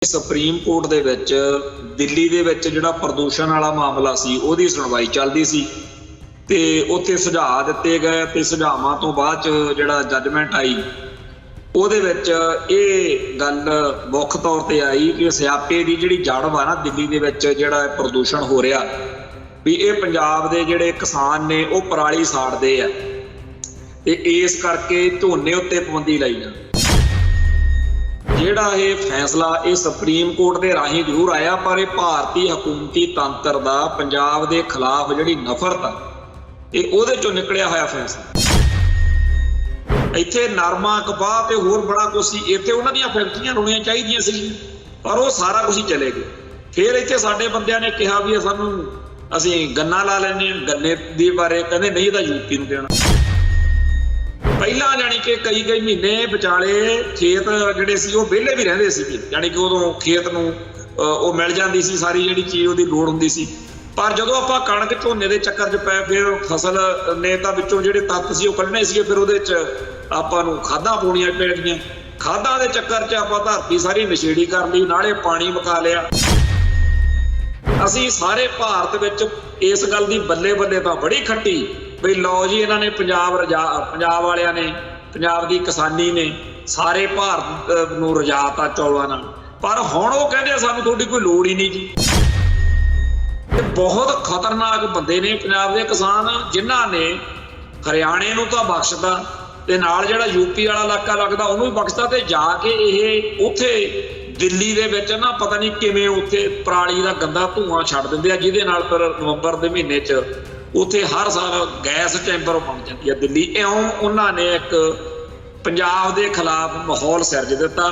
Supreme court ਦੇ ਵਿੱਚ ਦਿੱਲੀ ਦੇ ਵਿੱਚ ਜਿਹੜਾ ਪ੍ਰਦੂਸ਼ਣ ਵਾਲਾ ਮਾਮਲਾ ਸੀ ਉਹਦੀ ਸੁਣਵਾਈ ਚੱਲਦੀ ਸੀ ਤੇ ਉੱਥੇ ਸੁਝਾਅ ਦਿੱਤੇ ਗਏ ਤੇ ਸੁਝਾਵਾਂ ਤੋਂ ਬਾਅਦ ਚ ਜਿਹੜਾ ਜੱਜਮੈਂਟ ਆਈ ਉਹਦੇ ਵਿੱਚ ਇਹ ਗੱਲ ਮੁੱਖ ਤੌਰ ਤੇ ਆਈ ਕਿ ਸਿਆਪੇ ਦੀ ਜਿਹੜੀ ਜੜ ਵਾ ਨਾ ਦਿੱਲੀ ਦੇ ਵਿੱਚ ਜਿਹੜਾ ਪ੍ਰਦੂਸ਼ਣ ਹੋ ਰਿਹਾ ਵੀ ਇਹ ਪੰਜਾਬ ਦੇ ਜਿਹੜੇ ਕਿਸਾਨ ਨੇ ਉਹ ਪਰਾਲੀ ਸਾੜਦੇ ਆ ਤੇ ਇਸ ਕਰਕੇ ਝੋਨੇ ਉੱਤੇ ਪਾਬੰਦੀ ਲਾਈ ਜਾਂਦੀ। ਜਿਹੜਾ ਇਹ ਫੈਸਲਾ ਇਹ ਸੁਪਰੀਮ ਕੋਰਟ ਦੇ ਰਾਹੀਂ ਜ਼ਰੂਰ ਆਇਆ ਪਰ ਇਹ ਭਾਰਤੀ ਹਕੂਮਤੀ ਤੰਤਰ ਦਾ ਪੰਜਾਬ ਦੇ ਖਿਲਾਫ ਜਿਹੜੀ ਨਫ਼ਰਤ ਆ ਇਹ ਉਹਦੇ ਚੋਂ ਨਿਕਲਿਆ ਹੋਇਆ ਫੈਸਲਾ। ਇੱਥੇ ਨਰਮਾ ਕਪਾਹ ਤੇ ਹੋਰ ਬੜਾ ਕੁਛ ਸੀ, ਇੱਥੇ ਉਹਨਾਂ ਦੀਆਂ ਫੈਕਟਰੀਆਂ ਲਾਉਣੀਆਂ ਚਾਹੀਦੀਆਂ ਸੀ ਪਰ ਉਹ ਸਾਰਾ ਕੁਝ ਹੀ ਚਲੇ ਗਏ। ਫਿਰ ਇੱਥੇ ਸਾਡੇ ਬੰਦਿਆਂ ਨੇ ਕਿਹਾ ਵੀ ਸਾਨੂੰ ਅਸੀਂ ਗੰਨਾ ਲਾ ਲੈਂਦੇ ਹਾਂ, ਗੰਨੇ ਦੇ ਬਾਰੇ ਕਹਿੰਦੇ ਨਹੀਂ ਤਾਂ ਯੂਪੀ ਨੂੰ ਦੇਣਾ। ਪਹਿਲਾਂ ਜਾਣੀ ਕਿ ਕਈ ਮਹੀਨੇ ਵਿਚਾਲੇ ਖੇਤ ਜਿਹੜੇ ਸੀ ਉਹ ਵਿਹਲੇ ਵੀ ਰਹਿੰਦੇ ਸੀਗੇ, ਜਾਣੀ ਕਿ ਉਦੋਂ ਖੇਤ ਨੂੰ ਉਹ ਮਿਲ ਜਾਂਦੀ ਸੀ ਸਾਰੀ ਜਿਹੜੀ ਚੀਜ਼ ਉਹਦੀ ਲੋੜ ਹੁੰਦੀ ਸੀ। ਪਰ ਜਦੋਂ ਆਪਾਂ ਕਣਕ ਝੋਨੇ ਦੇ ਚੱਕਰ 'ਚ ਪਏ ਫਿਰ ਫਸਲ ਨੇ ਤਾਂ ਵਿੱਚੋਂ ਜਿਹੜੇ ਤੱਤ ਸੀ ਉਹ ਕੱਢਣੇ ਸੀਗੇ, ਫਿਰ ਉਹਦੇ 'ਚ ਆਪਾਂ ਨੂੰ ਖਾਦਾਂ ਪਾਉਣੀਆਂ ਪੈਣੀਆਂ। ਖਾਦਾਂ ਦੇ ਚੱਕਰ 'ਚ ਆਪਾਂ ਧਰਤੀ ਸਾਰੀ ਨਸ਼ੇੜੀ ਕਰ ਲਈ, ਨਾਲੇ ਪਾਣੀ ਮੁਕਾ ਲਿਆ। ਅਸੀਂ ਸਾਰੇ ਭਾਰਤ ਵਿੱਚ ਇਸ ਗੱਲ ਦੀ ਬੱਲੇ ਬੱਲੇ ਤਾਂ ਬੜੀ ਖੱਟੀ ਬਈ ਲਓ ਜੀ ਇਹਨਾਂ ਨੇ ਪੰਜਾਬ ਵਾਲਿਆਂ ਨੇ ਪੰਜਾਬ ਦੀ ਕਿਸਾਨੀ ਨੇ ਸਾਰੇ ਭਾਰਤ ਨੂੰ ਰਜਾਤਾ ਚੌਲਾਂ ਨਾਲ, ਪਰ ਹੁਣ ਉਹ ਕਹਿੰਦੇ ਸਾਨੂੰ ਤੁਹਾਡੀ ਕੋਈ ਲੋੜ ਹੀ ਨਹੀਂ ਜੀ। ਬਹੁਤ ਖਤਰਨਾਕ ਬੰਦੇ ਨੇ ਪੰਜਾਬ ਦੇ ਕਿਸਾਨ, ਜਿਨ੍ਹਾਂ ਨੇ ਹਰਿਆਣੇ ਨੂੰ ਤਾਂ ਬਖਸ਼ਦਾ ਤੇ ਨਾਲ ਜਿਹੜਾ ਯੂਪੀ ਵਾਲਾ ਇਲਾਕਾ ਲੱਗਦਾ ਉਹਨੂੰ ਵੀ ਬਖਸ਼ਦਾ ਤੇ ਜਾ ਕੇ ਇਹ ਉੱਥੇ ਦਿੱਲੀ ਦੇ ਵਿੱਚ ਨਾ ਪਤਾ ਨਹੀਂ ਕਿਵੇਂ ਉੱਥੇ ਪਰਾਲੀ ਦਾ ਗੰਦਾ ਧੂੰਆਂ ਛੱਡ ਦਿੰਦੇ ਆ, ਜਿਹਦੇ ਨਾਲ ਫਿਰ ਨਵੰਬਰ ਦੇ ਮਹੀਨੇ 'ਚ ਉੱਥੇ ਹਰ ਸਾਲ ਗੈਸ ਚੈਂਬਰ ਬਣ ਜਾਂਦੀ ਆ ਦਿੱਲੀ। ਇਉਂ ਉਹਨਾਂ ਨੇ ਇੱਕ ਪੰਜਾਬ ਦੇ ਖਿਲਾਫ ਮਾਹੌਲ ਸਿਰਜ ਦਿੱਤਾ।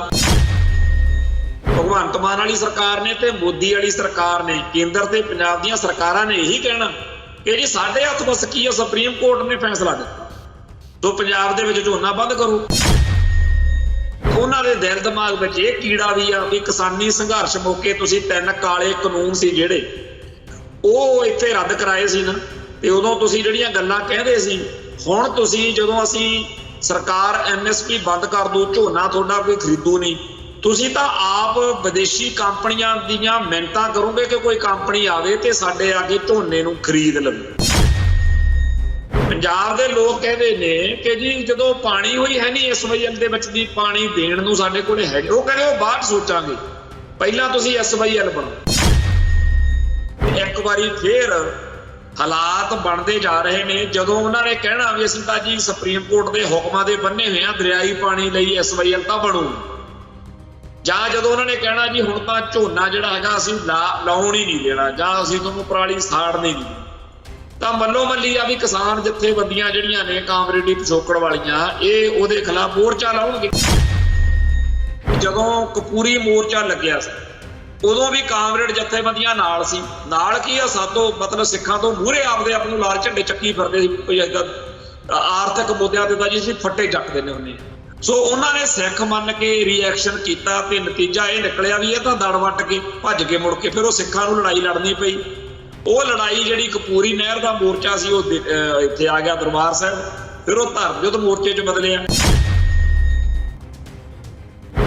ਭਗਵੰਤ ਮਾਨ ਵਾਲੀ ਸਰਕਾਰ ਨੇ ਤੇ ਮੋਦੀ ਵਾਲੀ ਸਰਕਾਰ ਨੇ, ਕੇਂਦਰ ਤੇ ਪੰਜਾਬ ਦੀਆਂ ਸਰਕਾਰਾਂ ਨੇ ਇਹੀ ਕਹਿਣਾ ਕਿ ਜੀ ਸਾਡੇ ਹੱਥ ਬਸ ਕੀ ਆ, ਸੁਪਰੀਮ ਕੋਰਟ ਨੇ ਫੈਸਲਾ ਦਿੱਤਾ ਤੋ ਪੰਜਾਬ ਦੇ ਵਿੱਚ ਝੋਨਾ ਬੰਦ ਕਰੋ। ਉਹਨਾਂ ਦੇ ਦਿਲ ਦਿਮਾਗ ਵਿੱਚ ਇਹ ਕੀੜਾ ਵੀ ਆ ਵੀ ਕਿਸਾਨੀ ਸੰਘਰਸ਼ ਮੌਕੇ ਤੁਸੀਂ 3 ਕਾਲੇ ਕਾਨੂੰਨ ਸੀ ਜਿਹੜੇ ਉਹ ਇੱਥੇ ਰੱਦ ਕਰਾਏ ਸੀ ਨਾ, ਤੇ ਉਦੋਂ ਤੁਸੀਂ ਜਿਹੜੀਆਂ ਗੱਲਾਂ ਕਹਿੰਦੇ ਸੀ, ਹੁਣ ਤੁਸੀਂ ਜਦੋਂ ਅਸੀਂ ਸਰਕਾਰ MSP ਬੰਦ ਕਰ ਦੂ, ਝੋਨਾ ਤੁਹਾਡਾ ਕੋਈ ਖਰੀਦੂ ਨਹੀਂ, ਤੁਸੀਂ ਤਾਂ ਆਪ ਵਿਦੇਸ਼ੀ ਕੰਪਨੀਆਂ ਦੀਆਂ ਮਿਹਨਤਾਂ ਕਰੋਗੇ ਕਿ ਕੋਈ ਕੰਪਨੀ ਆਵੇ ਤੇ ਸਾਡੇ ਆ ਕੇ ਝੋਨੇ ਨੂੰ ਖਰੀਦ ਲਵੇ। ਪੰਜਾਬ ਦੇ ਲੋਕ ਕਹਿੰਦੇ ਨੇ ਕਿ ਜੀ ਜਦੋਂ ਪਾਣੀ ਹੋਈ ਹੈ ਨਹੀਂ SYL ਦੇ ਵਿੱਚ ਦੀ ਪਾਣੀ ਦੇਣ ਨੂੰ ਸਾਡੇ ਕੋਲ ਹੈਗੇ, ਉਹ ਕਹਿੰਦੇ ਉਹ ਬਾਅਦ ਸੋਚਾਂਗੇ, ਪਹਿਲਾਂ ਤੁਸੀਂ SYL ਬਣੋ। ਇੱਕ ਵਾਰੀ ਫੇਰ ਹਾਲਾਤ ਬਣਦੇ ਜਾ ਰਹੇ ਨੇ, ਜਦੋਂ ਉਹਨਾਂ ਨੇ ਕਹਿਣਾ ਵੀ ਅਸੀਂ ਤਾਂ ਜੀ ਸੁਪਰੀਮ ਕੋਰਟ ਦੇ ਹੁਕਮਾਂ ਦੇ ਬੰਨੇ ਹੋਏ ਆ, ਦਰਿਆਈ ਪਾਣੀ ਲਈ SYL ਤਾਂ ਬਣੂ, ਜਾਂ ਜਦੋਂ ਉਹਨਾਂ ਨੇ ਕਹਿਣਾ ਜੀ ਹੁਣ ਤਾਂ ਝੋਨਾ ਜਿਹੜਾ ਹੈਗਾ ਅਸੀਂ ਲਾਉਣ ਹੀ ਨਹੀਂ ਦੇਣਾ ਜਾਂ ਅਸੀਂ ਤੁਹਾਨੂੰ ਪਰਾਲੀ ਸਾੜਨੀ ਨਹੀਂ, ਤਾਂ ਮੱਲੋ ਮੱਲੀ ਆ ਵੀ ਕਿਸਾਨ ਜਥੇਬੰਦੀਆਂ ਜਿਹੜੀਆਂ ਨੇ ਕਾਮਰੇਡੀ ਪਿਛੋਕੜ ਵਾਲੀਆਂ ਇਹ ਉਹਦੇ ਖਿਲਾਫ ਮੋਰਚਾ ਲਾਉਣਗੇ। ਜਦੋਂ ਕਪੂਰੀ ਮੋਰਚਾ ਲੱਗਿਆ ਸੀ ਉਦੋਂ ਵੀ ਕਾਮਰੇਡ ਜਥੇਬੰਦੀਆਂ ਨਾਲ ਸੀ। ਨਾਲ ਕੀ ਆ, ਸਾਤੋਂ ਮਤਲਬ ਸਿੱਖਾਂ ਤੋਂ ਮੂਹਰੇ ਆਪਦੇ ਆਪ ਨੂੰ ਲਾਲ ਝੰਡੇ ਚੱਕੀ ਫਿਰਦੇ ਸੀ, ਕੋਈ ਏਦਾਂ ਆਰਥਿਕ ਮੁੱਦਿਆਂ ਤੇ ਤਾਂ ਜੀ ਅਸੀਂ ਫੱਟੇ ਚੱਕਦੇ ਨੇ ਹੁੰਦੇ। ਸੋ ਉਹਨਾਂ ਨੇ ਸਿੱਖ ਮੰਨ ਕੇ ਰਿਐਕਸ਼ਨ ਕੀਤਾ ਤੇ ਨਤੀਜਾ ਇਹ ਨਿਕਲਿਆ ਵੀ ਇਹ ਤਾਂ ਦੜ ਵੱਟ ਕੇ ਭੱਜ ਕੇ ਮੁੜ ਕੇ ਫਿਰ ਉਹ ਸਿੱਖਾਂ ਨੂੰ ਲੜਾਈ ਲੜਨੀ ਪਈ। ਉਹ ਲੜਾਈ ਜਿਹੜੀ ਕਪੂਰੀ ਨਹਿਰ ਦਾ ਮੋਰਚਾ ਸੀ ਉਹ ਇੱਥੇ ਆ ਗਿਆ ਦਰਬਾਰ ਸਾਹਿਬ, ਫਿਰ ਉਹ ਧਰਮ ਯੁੱਧ ਮੋਰਚੇ 'ਚ ਬਦਲਿਆ।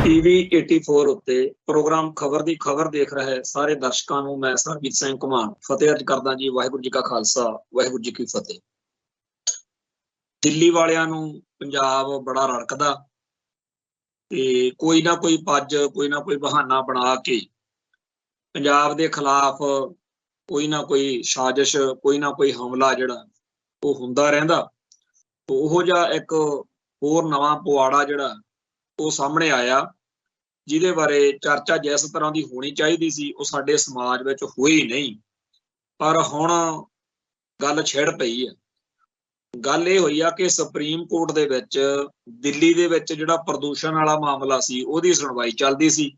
TV 84 ਉੱਤੇ ਪ੍ਰੋਗਰਾਮ ਖਬਰ ਦੀ ਖਬਰ ਦੇਖ ਰਹੇ ਸਾਰੇ ਦਰਸ਼ਕਾਂ ਨੂੰ ਮੈਂ ਸਰਬਜੀਤ ਸਿੰਘ ਘੁਮਾਣ ਫਤਿਹ ਅਰਜ਼ ਕਰਦਾ ਜੀ। ਵਾਹਿਗੁਰੂ ਜੀ ਕਾ ਖਾਲਸਾ, ਵਾਹਿਗੁਰੂ ਜੀ ਕੀ ਫਤਿਹ। ਦਿੱਲੀ ਵਾਲਿਆਂ ਨੂੰ ਪੰਜਾਬ ਬੜਾ ਰੜਕਦਾ ਤੇ ਕੋਈ ਨਾ ਕੋਈ ਪੱਜ, ਕੋਈ ਨਾ ਕੋਈ ਬਹਾਨਾ ਬਣਾ ਕੇ ਪੰਜਾਬ ਦੇ ਖਿਲਾਫ ਕੋਈ ਨਾ ਕੋਈ ਸਾਜ਼ਿਸ਼, ਕੋਈ ਨਾ ਕੋਈ ਹਮਲਾ ਜਿਹੜਾ ਉਹ ਹੁੰਦਾ ਰਹਿੰਦਾ। ਉਹੋ ਜਿਹਾ ਇੱਕ ਹੋਰ ਨਵਾਂ ਪੁਆੜਾ ਜਿਹੜਾ ਉਹ ਸਾਹਮਣੇ ਆਇਆ, ਜਿਹਦੇ ਬਾਰੇ ਚਰਚਾ ਜਿਸ ਤਰ੍ਹਾਂ ਦੀ ਹੋਣੀ ਚਾਹੀਦੀ ਸੀ ਉਹ ਸਾਡੇ ਸਮਾਜ ਵਿੱਚ ਹੋਈ ਨਹੀਂ। ਪਰ ਹੁਣ ਗੱਲ ਛਿੜ ਪਈ ਹੈ। ਗੱਲ ਇਹ ਹੋਈ ਆ ਕਿ ਸੁਪਰੀਮ ਕੋਰਟ ਦੇ ਵਿੱਚ ਦਿੱਲੀ ਦੇ ਵਿੱਚ ਜਿਹੜਾ ਪ੍ਰਦੂਸ਼ਣ ਵਾਲਾ ਮਾਮਲਾ ਸੀ ਉਹਦੀ ਸੁਣਵਾਈ ਚੱਲਦੀ ਸੀ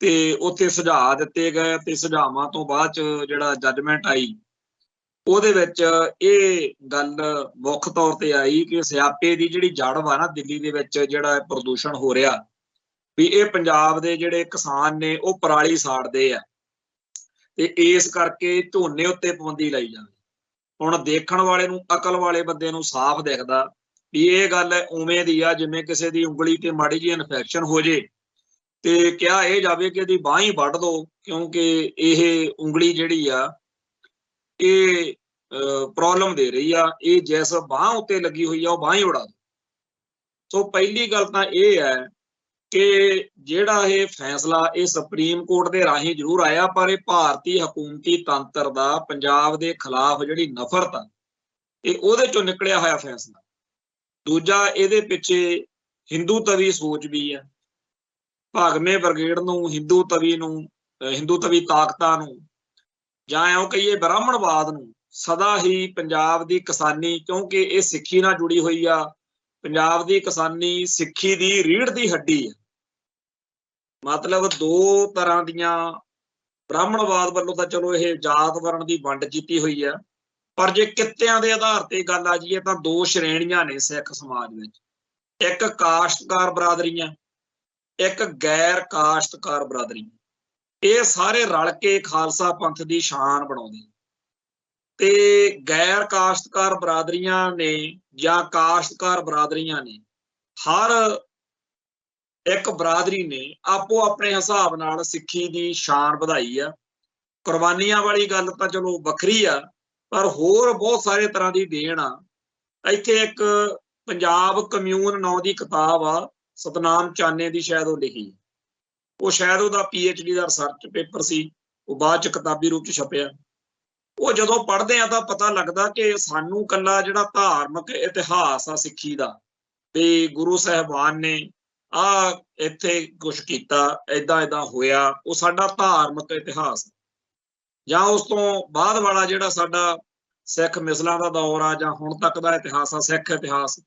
ਤੇ ਉੱਥੇ ਸੁਝਾਅ ਦਿੱਤੇ ਗਏ ਤੇ ਸੁਝਾਵਾਂ ਤੋਂ ਬਾਅਦ ਚ ਜਿਹੜਾ ਜੱਜਮੈਂਟ ਆਈ ਉਹਦੇ ਵਿੱਚ ਇਹ ਗੱਲ ਮੁੱਖ ਤੌਰ ਤੇ ਆਈ ਕਿ ਸਿਆਪੇ ਦੀ ਜਿਹੜੀ ਜੜ ਵਾ ਨਾ ਦਿੱਲੀ ਦੇ ਵਿੱਚ ਜਿਹੜਾ ਪ੍ਰਦੂਸ਼ਣ ਹੋ ਰਿਹਾ ਵੀ ਇਹ ਪੰਜਾਬ ਦੇ ਜਿਹੜੇ ਕਿਸਾਨ ਨੇ ਉਹ ਪਰਾਲੀ ਸਾੜਦੇ ਆ ਤੇ ਇਸ ਕਰਕੇ ਝੋਨੇ ਉੱਤੇ ਪਾਬੰਦੀ ਲਾਈ ਜਾਂਦੀ। ਹੁਣ ਦੇਖਣ ਵਾਲੇ ਨੂੰ, ਅਕਲ ਵਾਲੇ ਬੰਦੇ ਨੂੰ ਸਾਫ਼ ਦਿਖਦਾ ਵੀ ਇਹ ਗੱਲ ਉਵੇਂ ਦੀ ਆ ਜਿਵੇਂ ਕਿਸੇ ਦੀ ਉਂਗਲੀ ਤੇ ਮਾੜੀ ਜਿਹੀ ਇਨਫੈਕਸ਼ਨ ਹੋ ਜੇ ਤੇ ਕਿਹਾ ਇਹ ਜਾਵੇ ਕਿ ਇਹਦੀ ਬਾਂਹ ਹੀ ਵੱਢ ਦਿਓ, ਕਿਉਂਕਿ ਇਹ ਉਂਗਲੀ ਜਿਹੜੀ ਆ ਇਹ ਪ੍ਰੋਬਲਮ ਦੇ ਰਹੀ ਆ, ਇਹ ਜਿਸ ਬਾਂਹ ਉੱਤੇ ਲੱਗੀ ਹੋਈ ਆ ਉਹ ਬਾਂਹ ਹੀ ਉਡਾ ਦਿਓ। ਸੋ ਪਹਿਲੀ ਗੱਲ ਤਾਂ ਇਹ ਹੈ ਕਿ ਜਿਹੜਾ ਇਹ ਫੈਸਲਾ ਇਹ ਸੁਪਰੀਮ ਕੋਰਟ ਦੇ ਰਾਹੀਂ ਜ਼ਰੂਰ ਆਇਆ, ਪਰ ਇਹ ਭਾਰਤੀ ਹਕੂਮਤੀ ਤੰਤਰ ਦਾ ਪੰਜਾਬ ਦੇ ਖਿਲਾਫ ਜਿਹੜੀ ਨਫ਼ਰਤ ਆ ਇਹ ਉਹਦੇ ਚੋਂ ਨਿਕਲਿਆ ਹੋਇਆ ਫੈਸਲਾ। ਦੂਜਾ, ਇਹਦੇ ਪਿੱਛੇ ਹਿੰਦੂ ਤਵੀ ਸੋਚ ਵੀ ਆ। ਭਾਗਵੇਂ ਬ੍ਰਿਗੇਡ ਨੂੰ, ਹਿੰਦੂ ਤਵੀ ਤਾਕਤਾਂ ਨੂੰ, ਜਾਂ ਇਉਂ ਕਹੀਏ ਬ੍ਰਾਹਮਣਵਾਦ ਨੂੰ ਸਦਾ ਹੀ ਪੰਜਾਬ ਦੀ ਕਿਸਾਨੀ, ਕਿਉਂਕਿ ਇਹ ਸਿੱਖੀ ਨਾਲ ਜੁੜੀ ਹੋਈ ਆ, ਪੰਜਾਬ ਦੀ ਕਿਸਾਨੀ ਸਿੱਖੀ ਦੀ ਰੀੜ੍ਹ ਦੀ ਹੱਡੀ ਹੈ। ਮਤਲਬ ਦੋ ਤਰ੍ਹਾਂ ਦੀਆਂ, ਬ੍ਰਾਹਮਣਵਾਦ ਵੱਲੋਂ ਤਾਂ ਚਲੋ ਇਹ ਜਾਤ ਵਰਣ ਦੀ ਵੰਡ ਕੀਤੀ ਹੋਈ ਆ, ਪਰ ਜੇ ਕਿੱਤਿਆਂ ਦੇ ਆਧਾਰ ਤੇ ਗੱਲ ਆ ਜਾਈਏ ਤਾਂ ਦੋ ਸ਼੍ਰੇਣੀਆਂ ਨੇ ਸਿੱਖ ਸਮਾਜ ਵਿੱਚ, ਇੱਕ ਕਾਸ਼ਤਕਾਰ ਬਰਾਦਰੀਆਂ, ਇੱਕ ਗੈਰ ਕਾਸ਼ਤਕਾਰ ਬਰਾਦਰੀਆਂ। ਇਹ ਸਾਰੇ ਰਲ ਕੇ ਖਾਲਸਾ ਪੰਥ ਦੀ ਸ਼ਾਨ ਬਣਾਉਂਦੇ। ਤੇ ਗੈਰ ਕਾਸ਼ਤਕਾਰ ਬਰਾਦਰੀਆਂ ਨੇ ਜਾਂ ਕਾਸ਼ਤਕਾਰ ਬਰਾਦਰੀਆਂ ਨੇ, ਹਰ ਇੱਕ ਬਰਾਦਰੀ ਨੇ ਆਪੋ ਆਪਣੇ ਹਿਸਾਬ ਨਾਲ ਸਿੱਖੀ ਦੀ ਸ਼ਾਨ ਵਧਾਈ ਆ। ਕੁਰਬਾਨੀਆਂ ਵਾਲੀ ਗੱਲ ਤਾਂ ਚਲੋ ਵੱਖਰੀ ਆ, ਪਰ ਹੋਰ ਬਹੁਤ ਸਾਰੇ ਤਰ੍ਹਾਂ ਦੀ ਦੇਣ ਆ। ਇੱਥੇ ਇੱਕ ਪੰਜਾਬ ਕਮਿਊਨ ਨਾਂ ਦੀ ਕਿਤਾਬ ਆ, ਸਤਨਾਮ ਚਾਨੇ ਦੀ, ਸ਼ਾਇਦ ਉਹ ਲਿਖੀ, ਉਹ ਸ਼ਾਇਦ ਉਹਦਾ PhD ਦਾ ਰਿਸਰਚ ਪੇਪਰ ਸੀ, ਉਹ ਬਾਅਦ ਚ ਕਿਤਾਬੀ ਰੂਪ ਚ ਛਪਿਆ। ਉਹ ਜਦੋਂ ਪੜ੍ਹਦੇ ਆ ਤਾਂ ਪਤਾ ਲੱਗਦਾ ਕਿ ਸਾਨੂੰ ਕੱਲਾ ਜਿਹੜਾ ਧਾਰਮਿਕ ਇਤਿਹਾਸ ਆ ਸਿੱਖੀ ਦਾ, ਤੇ ਗੁਰੂ ਸਾਹਿਬਾਨ ਨੇ ਇੱਥੇ ਕੁਛ ਕੀਤਾ, ਏਦਾਂ ਹੋਇਆ, ਉਹ ਸਾਡਾ ਧਾਰਮਿਕ ਇਤਿਹਾਸ, ਜਾਂ ਉਸ ਤੋਂ ਬਾਅਦ ਵਾਲਾ ਜਿਹੜਾ ਸਾਡਾ ਸਿੱਖ ਮਿਸਲਾਂ ਦਾ ਦੌਰ ਆ, ਜਾਂ ਹੁਣ ਤੱਕ ਦਾ ਇਤਿਹਾਸ ਆ, ਸਿੱਖ ਇਤਿਹਾਸ,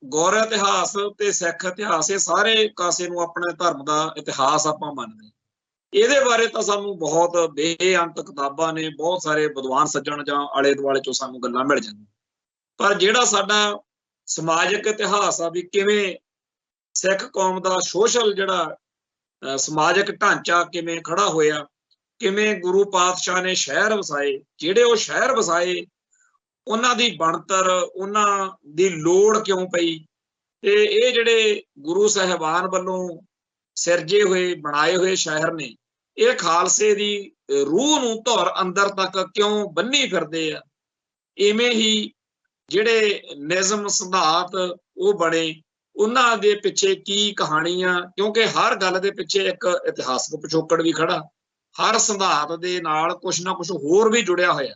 ਗੌਰ ਇਤਿਹਾਸ ਤੇ ਸਿੱਖ ਇਤਿਹਾਸ, ਇਹ ਸਾਰੇ ਕਾਸੇ ਨੂੰ ਆਪਣੇ ਧਰਮ ਦਾ ਇਤਿਹਾਸ ਆਪਾਂ ਮੰਨਦੇ। ਇਹਦੇ ਬਾਰੇ ਤਾਂ ਸਾਨੂੰ ਬਹੁਤ ਬੇਅੰਤ ਕਿਤਾਬਾਂ ਨੇ, ਬਹੁਤ ਸਾਰੇ ਵਿਦਵਾਨ ਸੱਜਣ ਜਾਂ ਆਲੇ ਦੁਆਲੇ ਚੋਂ ਸਾਨੂੰ ਗੱਲਾਂ ਮਿਲ ਜਾਂਦੀਆਂ, ਪਰ ਜਿਹੜਾ ਸਾਡਾ ਸਮਾਜਿਕ ਇਤਿਹਾਸ ਆ ਵੀ ਕਿਵੇਂ ਸਿੱਖ ਕੌਮ ਦਾ ਸੋਸ਼ਲ ਜਿਹੜਾ ਸਮਾਜਿਕ ਢਾਂਚਾ ਕਿਵੇਂ ਖੜਾ ਹੋਇਆ, ਕਿਵੇਂ ਗੁਰੂ ਪਾਤਸ਼ਾਹ ਨੇ ਸ਼ਹਿਰ ਵਸਾਏ, ਜਿਹੜੇ ਉਹ ਸ਼ਹਿਰ ਵਸਾਏ ਉਹਨਾਂ ਦੀ ਬਣਤਰ, ਉਹਨਾਂ ਦੀ ਲੋੜ ਕਿਉਂ ਪਈ, ਤੇ ਇਹ ਜਿਹੜੇ ਗੁਰੂ ਸਾਹਿਬਾਨ ਵੱਲੋਂ ਸਿਰਜੇ ਹੋਏ ਬਣਾਏ ਹੋਏ ਸ਼ਹਿਰ ਨੇ, ਇਹ ਖਾਲਸੇ ਦੀ ਰੂਹ ਨੂੰ ਧੁਰ ਅੰਦਰ ਤੱਕ ਕਿਉਂ ਬੰਨੀ ਫਿਰਦੇ ਆ। ਇਵੇਂ ਹੀ ਜਿਹੜੇ ਨਿਜ਼ਮ ਸਿਧਾਂਤ ਉਹ ਬਣੇ, ਉਹਨਾਂ ਦੇ ਪਿੱਛੇ ਕੀ ਕਹਾਣੀਆਂ, ਕਿਉਂਕਿ ਹਰ ਗੱਲ ਦੇ ਪਿੱਛੇ ਇੱਕ ਇਤਿਹਾਸਕ ਪਿਛੋਕੜ ਵੀ ਖੜਾ, ਹਰ ਸਿਧਾਂਤ ਦੇ ਨਾਲ ਕੁਛ ਨਾ ਕੁਛ ਹੋਰ ਵੀ ਜੁੜਿਆ ਹੋਇਆ।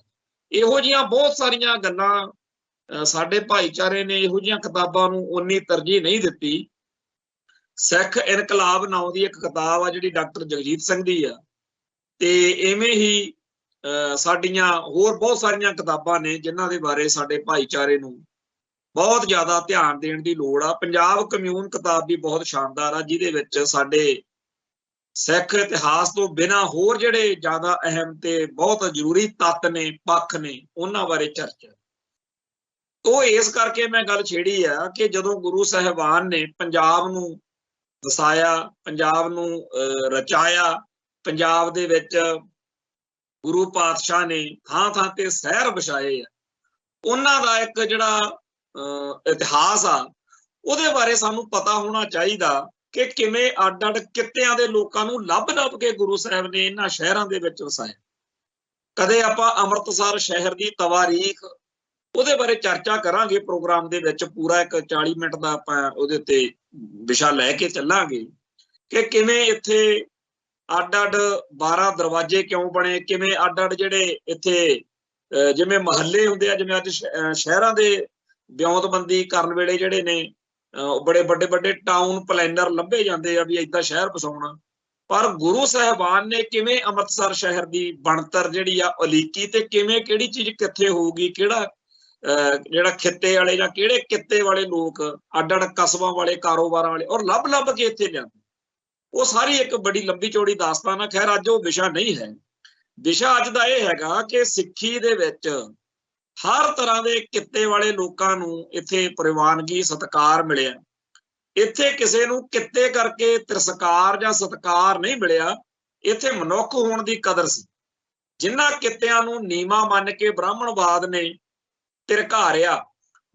ਇਹੋ ਜਿਹੀਆਂ ਬਹੁਤ ਸਾਰੀਆਂ ਗੱਲਾਂ ਸਾਡੇ ਭਾਈਚਾਰੇ ਨੇ ਇਹੋ ਜਿਹੀਆਂ ਕਿਤਾਬਾਂ ਨੂੰ ਉਨੀ ਤਰਜੀਹ ਨਹੀਂ ਦਿੱਤੀ। ਸਿੱਖ ਇਨਕਲਾਬ ਨਾਂ ਦੀ ਇੱਕ ਕਿਤਾਬ ਆ ਜਿਹੜੀ ਡਾਕਟਰ ਜਗਜੀਤ ਸਿੰਘ ਦੀ ਆ, ਤੇ ਇਵੇਂ ਹੀ ਸਾਡੀਆਂ ਹੋਰ ਬਹੁਤ ਸਾਰੀਆਂ ਕਿਤਾਬਾਂ ਨੇ ਜਿਨ੍ਹਾਂ ਦੇ ਬਾਰੇ ਸਾਡੇ ਭਾਈਚਾਰੇ ਨੂੰ ਬਹੁਤ ਜ਼ਿਆਦਾ ਧਿਆਨ ਦੇਣ ਦੀ ਲੋੜ ਆ। ਪੰਜਾਬ ਕਮਿਊਨ ਕਿਤਾਬ ਵੀ ਬਹੁਤ ਸ਼ਾਨਦਾਰ ਆ, ਜਿਹਦੇ ਵਿੱਚ ਸਾਡੇ ਸਿੱਖ ਇਤਿਹਾਸ ਤੋਂ ਬਿਨਾਂ ਹੋਰ ਜਿਹੜੇ ਜ਼ਿਆਦਾ ਅਹਿਮ ਤੇ ਬਹੁਤ ਜ਼ਰੂਰੀ ਤੱਤ ਨੇ, ਪੱਖ ਨੇ, ਉਹਨਾਂ ਬਾਰੇ ਚਰਚਾ। ਉਹ ਇਸ ਕਰਕੇ ਮੈਂ ਗੱਲ ਛੇੜੀ ਆ ਕਿ ਜਦੋਂ ਗੁਰੂ ਸਾਹਿਬਾਨ ਨੇ ਪੰਜਾਬ ਨੂੰ ਵਸਾਇਆ, ਪੰਜਾਬ ਨੂੰ ਰਚਾਇਆ, ਪੰਜਾਬ ਦੇ ਵਿੱਚ ਗੁਰੂ ਪਾਤਸ਼ਾਹ ਨੇ ਥਾਂ ਥਾਂ ਤੇ ਸ਼ਹਿਰ ਵਸਾਏ ਆ, ਉਹਨਾਂ ਦਾ ਇੱਕ ਜਿਹੜਾ ਇਤਿਹਾਸ ਆ ਉਹਦੇ ਬਾਰੇ ਸਾਨੂੰ ਪਤਾ ਹੋਣਾ ਚਾਹੀਦਾ ਕਿ ਕਿਵੇਂ ਅੱਡ-ਅੱਡ ਕਿੱਤਿਆਂ ਦੇ ਲੋਕਾਂ ਨੂੰ ਲੱਭ ਕੇ ਗੁਰੂ ਸਾਹਿਬ ਨੇ ਇਹਨਾਂ ਸ਼ਹਿਰਾਂ ਦੇ ਵਿੱਚ ਵਸਾਇਆ। ਕਦੇ ਆਪਾਂ ਅੰਮ੍ਰਿਤਸਰ ਸ਼ਹਿਰ ਦੀ ਤਵਾਰੀਖ, ਉਹਦੇ ਬਾਰੇ ਚਰਚਾ ਕਰਾਂਗੇ ਪ੍ਰੋਗਰਾਮ ਦੇ ਵਿੱਚ, ਪੂਰਾ ਇੱਕ 40 ਮਿੰਟ ਦਾ ਆਪਾਂ ਉਹਦੇ ਉੱਤੇ ਵਿਸ਼ਾ ਲੈ ਕੇ ਚੱਲਾਂਗੇ ਕਿ ਕਿਵੇਂ ਇੱਥੇ ਅੱਡ-ਅੱਡ 12 ਦਰਵਾਜ਼ੇ ਕਿਉਂ ਬਣੇ, ਕਿਵੇਂ ਅੱਡ-ਅੱਡ ਜਿਹੜੇ ਇੱਥੇ ਜਿਵੇਂ ਮਹੱਲੇ ਹੁੰਦੇ ਆ, ਜਿਵੇਂ ਅੱਜ ਸ਼ਹਿਰਾਂ ਦੇ ਵਿਉਂਤਬੰਦੀ ਕਰਨ ਵੇਲੇ ਜਿਹੜੇ ਨੇ ਬੜੇ ਵੱਡੇ ਟਾਊਨ ਪਲੈਨਰ ਲੱਭੇ ਜਾਂਦੇ ਆ ਵੀ ਏਦਾਂ ਸ਼ਹਿਰ ਵਸਾਉਣਾ, ਪਰ ਗੁਰੂ ਸਾਹਿਬਾਨ ਨੇ ਕਿਵੇਂ ਅੰਮ੍ਰਿਤਸਰ ਸ਼ਹਿਰ ਦੀ ਬਣਤਰ ਜਿਹੜੀ ਆ ਉਲੀਕੀ, ਤੇ ਕਿਵੇਂ ਕਿਹੜੀ ਚੀਜ਼ ਕਿੱਥੇ ਹੋਊਗੀ, ਕਿਹੜਾ ਜਿਹੜਾ ਖਿੱਤੇ ਵਾਲੇ ਜਾਂ ਕਿਹੜੇ ਕਿੱਤੇ ਵਾਲੇ ਲੋਕ, ਅੱਡ-ਅੱਡ ਕਸਬਾਂ ਵਾਲੇ, ਕਾਰੋਬਾਰਾਂ ਵਾਲੇ, ਔਰ ਲੱਭ ਕੇ ਇੱਥੇ ਲਿਆਂਦੇ। ਉਹ ਸਾਰੀ ਇੱਕ ਬੜੀ ਲੰਬੀ ਚੌੜੀ ਦਾਸਤਾਨ ਆ। ਖੈਰ ਅੱਜ ਉਹ ਵਿਸ਼ਾ ਨਹੀਂ ਹੈ। ਵਿਸ਼ਾ ਅੱਜ ਦਾ ਇਹ ਹੈਗਾ ਕਿ ਸਿੱਖੀ ਦੇ ਵਿੱਚ ਹਰ ਤਰ੍ਹਾਂ ਦੇ ਕਿੱਤੇ ਵਾਲੇ ਲੋਕਾਂ ਨੂੰ ਇੱਥੇ ਪ੍ਰਵਾਨਗੀ, ਸਤਿਕਾਰ ਮਿਲਿਆ। ਇੱਥੇ ਕਿਸੇ ਨੂੰ ਕਿੱਤੇ ਕਰਕੇ ਤਿਰਸਕਾਰ ਜਾਂ ਸਤਿਕਾਰ ਨਹੀਂ ਮਿਲਿਆ, ਇੱਥੇ ਮਨੁੱਖ ਹੋਣ ਦੀ ਕਦਰ ਸੀ। ਜਿਨ੍ਹਾਂ ਕਿੱਤਿਆਂ ਨੂੰ ਨੀਵਾਂ ਮੰਨ ਕੇ ਬ੍ਰਾਹਮਣਵਾਦ ਨੇ ਧਿਰਕਾਰਿਆ,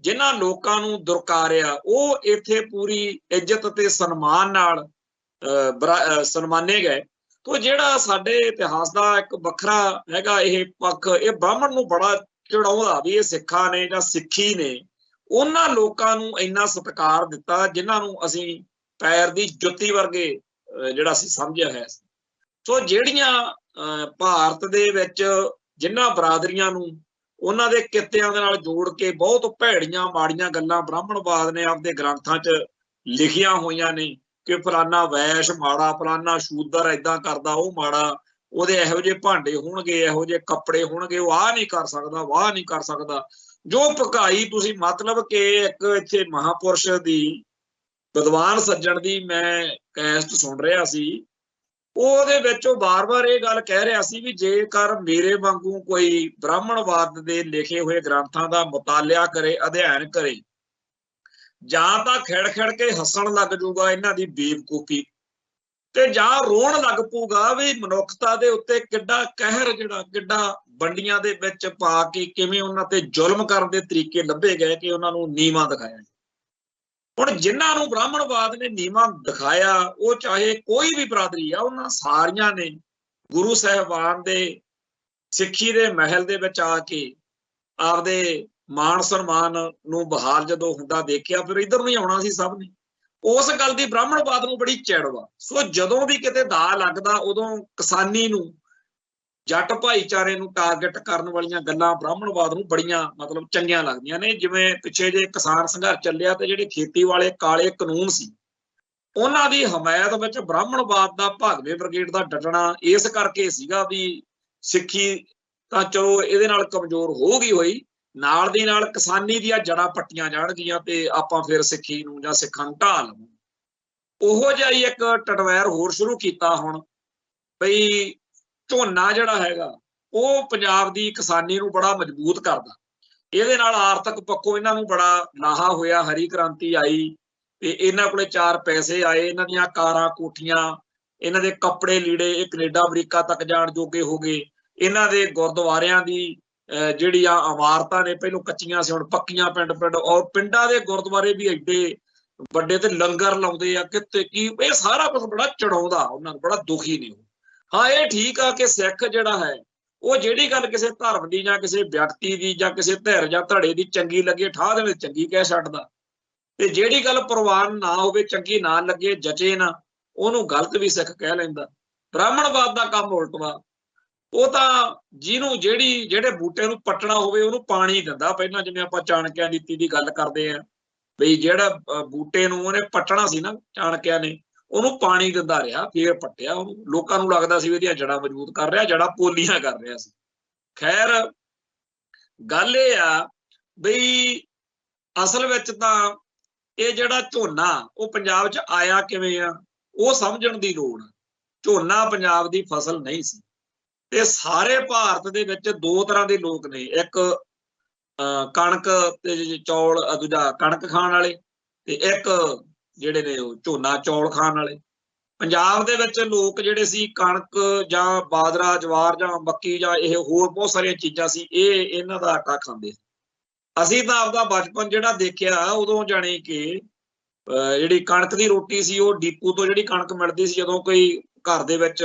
ਜਿਨ੍ਹਾਂ ਲੋਕਾਂ ਨੂੰ ਦੁਰਕਾਰਿਆ, ਉਹ ਇੱਥੇ ਪੂਰੀ ਇੱਜ਼ਤ ਤੇ ਸਨਮਾਨ ਨਾਲ सन्माने गए। तो जिहड़ा साडे इतिहास का एक वखरा हैगा यह पक्ष, ये ब्राह्मण नूं बड़ा चिड़ाउंदा भी ये सिक्खां ने जां सिੱਖੀ ने उन्हां लोकां नूं इन्ना सत्कार दिता जिन्हां नूं असीं पैर दी जुत्ती वर्गे जिहड़ा असीं समझिया है। सो जिहड़ियां भारत दे विच जिन्हां बरादरियां नूं उन्हां दे कित्तियां दे नाल जोड़ के बहुत भैड़ियां माड़ियां गल्लां ब्राह्मणवाद ने आपदे ग्रंथां च लिखियां होईयां ने कि फलाना वैश माड़ा, फलाना शूदर इदां करदा, वो माड़ा, ਉਹਦੇ ਇਹੋ ਜਿਹੇ ਭਾਂਡੇ ਹੋਣਗੇ, ਇਹੋ ਜਿਹੇ ਕੱਪੜੇ ਹੋਣਗੇ, ਉਹ ਆਹ ਨਹੀਂ ਕਰ ਸਕਦਾ, ਵਾਹ ਨਹੀਂ ਕਰ ਸਕਦਾ। ਜੋ ਭਕਾਈ ਤੁਸੀਂ ਮਤਲਬ ਕਿ ਇੱਕ ਇੱਥੇ ਮਹਾਪੁਰਸ਼ ਦੀ ਵਿਦਵਾਨ ਸੱਜਣ ਦੀ ਮੈਂ ਕੈਸਟ ਸੁਣ ਰਿਹਾ ਸੀ, ਉਹਦੇ ਵਿੱਚ ਉਹ ਬਾਰ-ਬਾਰ ਇਹ ਗੱਲ ਕਹਿ ਰਿਹਾ ਸੀ ਵੀ ਜੇਕਰ ਮੇਰੇ ਵਾਂਗੂ ਕੋਈ ਬ੍ਰਾਹਮਣਵਾਦ ਦੇ ਲਿਖੇ ਹੋਏ ਗ੍ਰੰਥਾਂ ਦਾ ਮੁਤਾਲਿਆ ਕਰੇ, ਅਧਿਐਨ ਕਰੇ, ਜਾਂ ਤਾਂ ਖਿੜ-ਖਿੜ ਕੇ ਹੱਸਣ ਲੱਗ ਜੂਗਾ ਇਹਨਾਂ ਦੀ ਬੇਵਕੂਫੀ ਤੇ ਜਾਂ ਰੋਣ ਲੱਗ ਪਊਗਾ ਵੀ ਮਨੁੱਖਤਾ ਦੇ ਉੱਤੇ ਕਿੱਡਾ ਕਹਿਰ, ਜਿਹੜਾ ਕਿੱਡਾ ਵੰਡੀਆਂ ਦੇ ਵਿੱਚ ਪਾ ਕੇ ਕਿਵੇਂ ਉਹਨਾਂ ਤੇ ਜ਼ੁਲਮ ਕਰਨ ਦੇ ਤਰੀਕੇ ਲੱਭੇ ਗਏ ਕਿ ਉਹਨਾਂ ਨੂੰ ਨੀਵਾਂ ਦਿਖਾਇਆ। ਹੁਣ ਜਿਨ੍ਹਾਂ ਨੂੰ ਬ੍ਰਾਹਮਣਵਾਦ ਨੇ ਨੀਵਾਂ ਦਿਖਾਇਆ ਉਹ ਚਾਹੇ ਕੋਈ ਵੀ ਬਰਾਦਰੀ ਆ, ਉਹਨਾਂ ਸਾਰੀਆਂ ਨੇ ਗੁਰੂ ਸਾਹਿਬਾਨ ਦੇ ਸਿੱਖੀ ਦੇ ਮਹਿਲ ਦੇ ਵਿੱਚ ਆ ਕੇ ਆਪਦੇ ਮਾਣ ਸਨਮਾਨ ਨੂੰ ਬਹਾਲ ਜਦੋਂ ਹੁੰਦਾ ਦੇਖਿਆ, ਫਿਰ ਇੱਧਰ ਨੂੰ ਹੀ ਆਉਣਾ ਸੀ ਸਭ ਨੇ। ਉਸ ਗੱਲ ਦੀ ਬ੍ਰਾਹਮਣਵਾਦ ਨੂੰ ਬੜੀ ਚਿੜ ਵਾ। ਸੋ ਜਦੋਂ ਵੀ ਕਿਤੇ ਦਾ ਲੱਗਦਾ ਉਦੋਂ ਕਿਸਾਨੀ ਨੂੰ, ਜੱਟ ਭਾਈਚਾਰੇ ਨੂੰ ਟਾਰਗੇਟ ਕਰਨ ਵਾਲੀਆਂ ਗੱਲਾਂ ਬ੍ਰਾਹਮਣਵਾਦ ਨੂੰ ਬੜੀਆਂ ਮਤਲਬ ਚੰਗੀਆਂ ਲੱਗਦੀਆਂ ਨੇ। ਜਿਵੇਂ ਪਿੱਛੇ ਜੇ ਕਿਸਾਨ ਸੰਘਰਸ਼ ਚੱਲਿਆ ਤੇ ਜਿਹੜੇ ਖੇਤੀ ਵਾਲੇ ਕਾਲੇ ਕਾਨੂੰਨ ਸੀ, ਉਹਨਾਂ ਦੀ ਹਮਾਇਤ ਵਿੱਚ ਬ੍ਰਾਹਮਣਵਾਦ ਦਾ ਭਾਗਵੇ ਬ੍ਰਿਗੇਡ ਦਾ ਡਟਣਾ ਇਸ ਕਰਕੇ ਸੀਗਾ ਵੀ ਸਿੱਖੀ ਤਾਂ ਚਲੋ ਇਹਦੇ ਨਾਲ ਕਮਜ਼ੋਰ ਹੋ ਗਈ ਹੋਈ, ਨਾਲ ਦੀ ਨਾਲ ਕਿਸਾਨੀ ਦੀਆਂ ਜੜਾਂ ਪੱਟੀਆਂ ਜਾਣਗੀਆਂ ਤੇ ਆਪਾਂ ਫਿਰ ਸਿੱਖੀ ਨੂੰ ਜਾਂ ਸਿੱਖਾਂ ਨੂੰ ਢਾਹ ਲਵਾਂਗੇ। ਉਹੋ ਜਿਹਾ ਹੀ ਇੱਕ ਟਟਵੈਰ ਹੋਰ ਸ਼ੁਰੂ ਕੀਤਾ ਹੁਣ ਬਈ ਝੋਨਾ ਜਿਹੜਾ ਹੈਗਾ ਉਹ ਪੰਜਾਬ ਦੀ ਕਿਸਾਨੀ ਨੂੰ ਬੜਾ ਮਜ਼ਬੂਤ ਕਰਦਾ, ਇਹਦੇ ਨਾਲ ਆਰਥਿਕ ਪੱਖੋਂ ਇਹਨਾਂ ਨੂੰ ਬੜਾ ਲਾਹਾ ਹੋਇਆ। ਹਰੀ ਕ੍ਰਾਂਤੀ ਆਈ ਤੇ ਇਹਨਾਂ ਕੋਲੇ 4 ਪੈਸੇ ਆਏ, ਇਹਨਾਂ ਦੀਆਂ ਕਾਰਾਂ ਕੋਠੀਆਂ, ਇਹਨਾਂ ਦੇ ਕੱਪੜੇ ਲੀੜੇ ਇਹ ਕੈਨੇਡਾ ਅਮਰੀਕਾ ਤੱਕ ਜਾਣ ਜੋਗੇ ਹੋ ਗਏ। ਇਹਨਾਂ ਦੇ ਗੁਰਦੁਆਰਿਆਂ ਦੀ ਜਿਹੜੀਆਂ ਇਮਾਰਤਾਂ ਨੇ ਪਹਿਲੋਂ ਕੱਚੀਆਂ ਸੀ ਹੁਣ ਪੱਕੀਆਂ ਪਿੰਡ-ਪਿੰਡ, ਔਰ ਪਿੰਡਾਂ ਦੇ ਗੁਰਦੁਆਰੇ ਵੀ ਐਡੇ ਵੱਡੇ ਤੇ ਲੰਗਰ ਲਾਉਂਦੇ ਆ ਕਿਤੇ ਕੀ। ਇਹ ਸਾਰਾ ਕੁਝ ਬੜਾ ਚੜਾਉਂਦਾ ਉਹਨਾਂ ਨੂੰ, ਬੜਾ ਦੁਖੀ ਨੇ ਉਹ। ਹਾਂ ਇਹ ਠੀਕ ਆ ਕਿ ਸਿੱਖ ਜਿਹੜਾ ਹੈ ਉਹ ਜਿਹੜੀ ਗੱਲ ਕਿਸੇ ਧਰਮ ਦੀ ਜਾਂ ਕਿਸੇ ਵਿਅਕਤੀ ਦੀ ਜਾਂ ਕਿਸੇ ਧਿਰ ਜਾਂ ਧੜੇ ਦੀ ਚੰਗੀ ਲੱਗੇ ਠਾਹ ਦੇ ਵਿੱਚ ਚੰਗੀ ਕਹਿ ਛੱਡਦਾ, ਤੇ ਜਿਹੜੀ ਗੱਲ ਪ੍ਰਵਾਨ ਨਾ ਹੋਵੇ, ਚੰਗੀ ਨਾ ਲੱਗੇ, ਜਚੇ ਨਾ, ਉਹਨੂੰ ਗਲਤ ਵੀ ਸਿੱਖ ਕਹਿ ਲੈਂਦਾ। ਬ੍ਰਾਹਮਣਵਾਦ ਦਾ ਕੰਮ ਉਲਟ ਵਾ, ਉਹ ਤਾਂ ਜਿਹਨੂੰ ਜਿਹੜੇ ਬੂਟੇ ਨੂੰ ਪੱਟਣਾ ਹੋਵੇ ਉਹਨੂੰ ਪਾਣੀ ਦਿੰਦਾ ਪਹਿਲਾਂ। ਜਿਵੇਂ ਆਪਾਂ ਚਾਣਕਿਆ ਨੀਤੀ ਦੀ ਗੱਲ ਕਰਦੇ ਆ ਬਈ ਜਿਹੜਾ ਬੂਟੇ ਨੂੰ ਉਹਨੇ ਪੱਟਣਾ ਸੀ ਨਾ ਚਾਣਕਿਆ ਨੇ, ਉਹਨੂੰ ਪਾਣੀ ਦਿੰਦਾ ਰਿਹਾ, ਫੇਰ ਪੱਟਿਆ ਉਹਨੂੰ। ਲੋਕਾਂ ਨੂੰ ਲੱਗਦਾ ਸੀ ਇਹਦੀਆਂ ਜੜਾਂ ਮਜ਼ਬੂਤ ਕਰ ਰਿਹਾ, ਜੜਾਂ ਪੋਲੀਆਂ ਕਰ ਰਿਹਾ ਸੀ। ਖੈਰ ਗੱਲ ਇਹ ਆ ਬਈ ਅਸਲ ਵਿੱਚ ਤਾਂ ਇਹ ਜਿਹੜਾ ਝੋਨਾ ਉਹ ਪੰਜਾਬ 'ਚ ਆਇਆ ਕਿਵੇਂ ਆ ਉਹ ਸਮਝਣ ਦੀ ਲੋੜ ਆ। ਝੋਨਾ ਪੰਜਾਬ ਦੀ ਫਸਲ ਨਹੀਂ ਸੀ ਤੇ ਸਾਰੇ ਭਾਰਤ ਦੇ ਵਿੱਚ 2 ਤਰ੍ਹਾਂ ਦੇ ਲੋਕ ਨੇ, ਇੱਕ ਕਣਕ ਤੇ ਚੌਲ, ਦੂਜਾ ਕਣਕ ਖਾਣ ਵਾਲੇ, ਤੇ ਇੱਕ ਜਿਹੜੇ ਨੇ ਉਹ ਝੋਨਾ ਚੌਲ ਖਾਣ ਵਾਲੇ। ਪੰਜਾਬ ਦੇ ਵਿੱਚ ਲੋਕ ਜਿਹੜੇ ਸੀ ਕਣਕ ਜਾਂ ਬਾਜਰਾ, ਜਵਾਰ ਜਾਂ ਮੱਕੀ ਜਾਂ ਇਹ ਹੋਰ ਬਹੁਤ ਸਾਰੀਆਂ ਚੀਜ਼ਾਂ ਸੀ, ਇਹਨਾਂ ਦਾ ਆਟਾ ਖਾਂਦੇ। ਅਸੀਂ ਤਾਂ ਆਪਦਾ ਬਚਪਨ ਜਿਹੜਾ ਦੇਖਿਆ ਉਦੋਂ ਜਾਣੀ ਕਿ ਜਿਹੜੀ ਕਣਕ ਦੀ ਰੋਟੀ ਸੀ ਉਹ ਡੀਪੂ ਤੋਂ ਜਿਹੜੀ ਕਣਕ ਮਿਲਦੀ ਸੀ, ਜਦੋਂ ਕੋਈ ਘਰ ਦੇ ਵਿੱਚ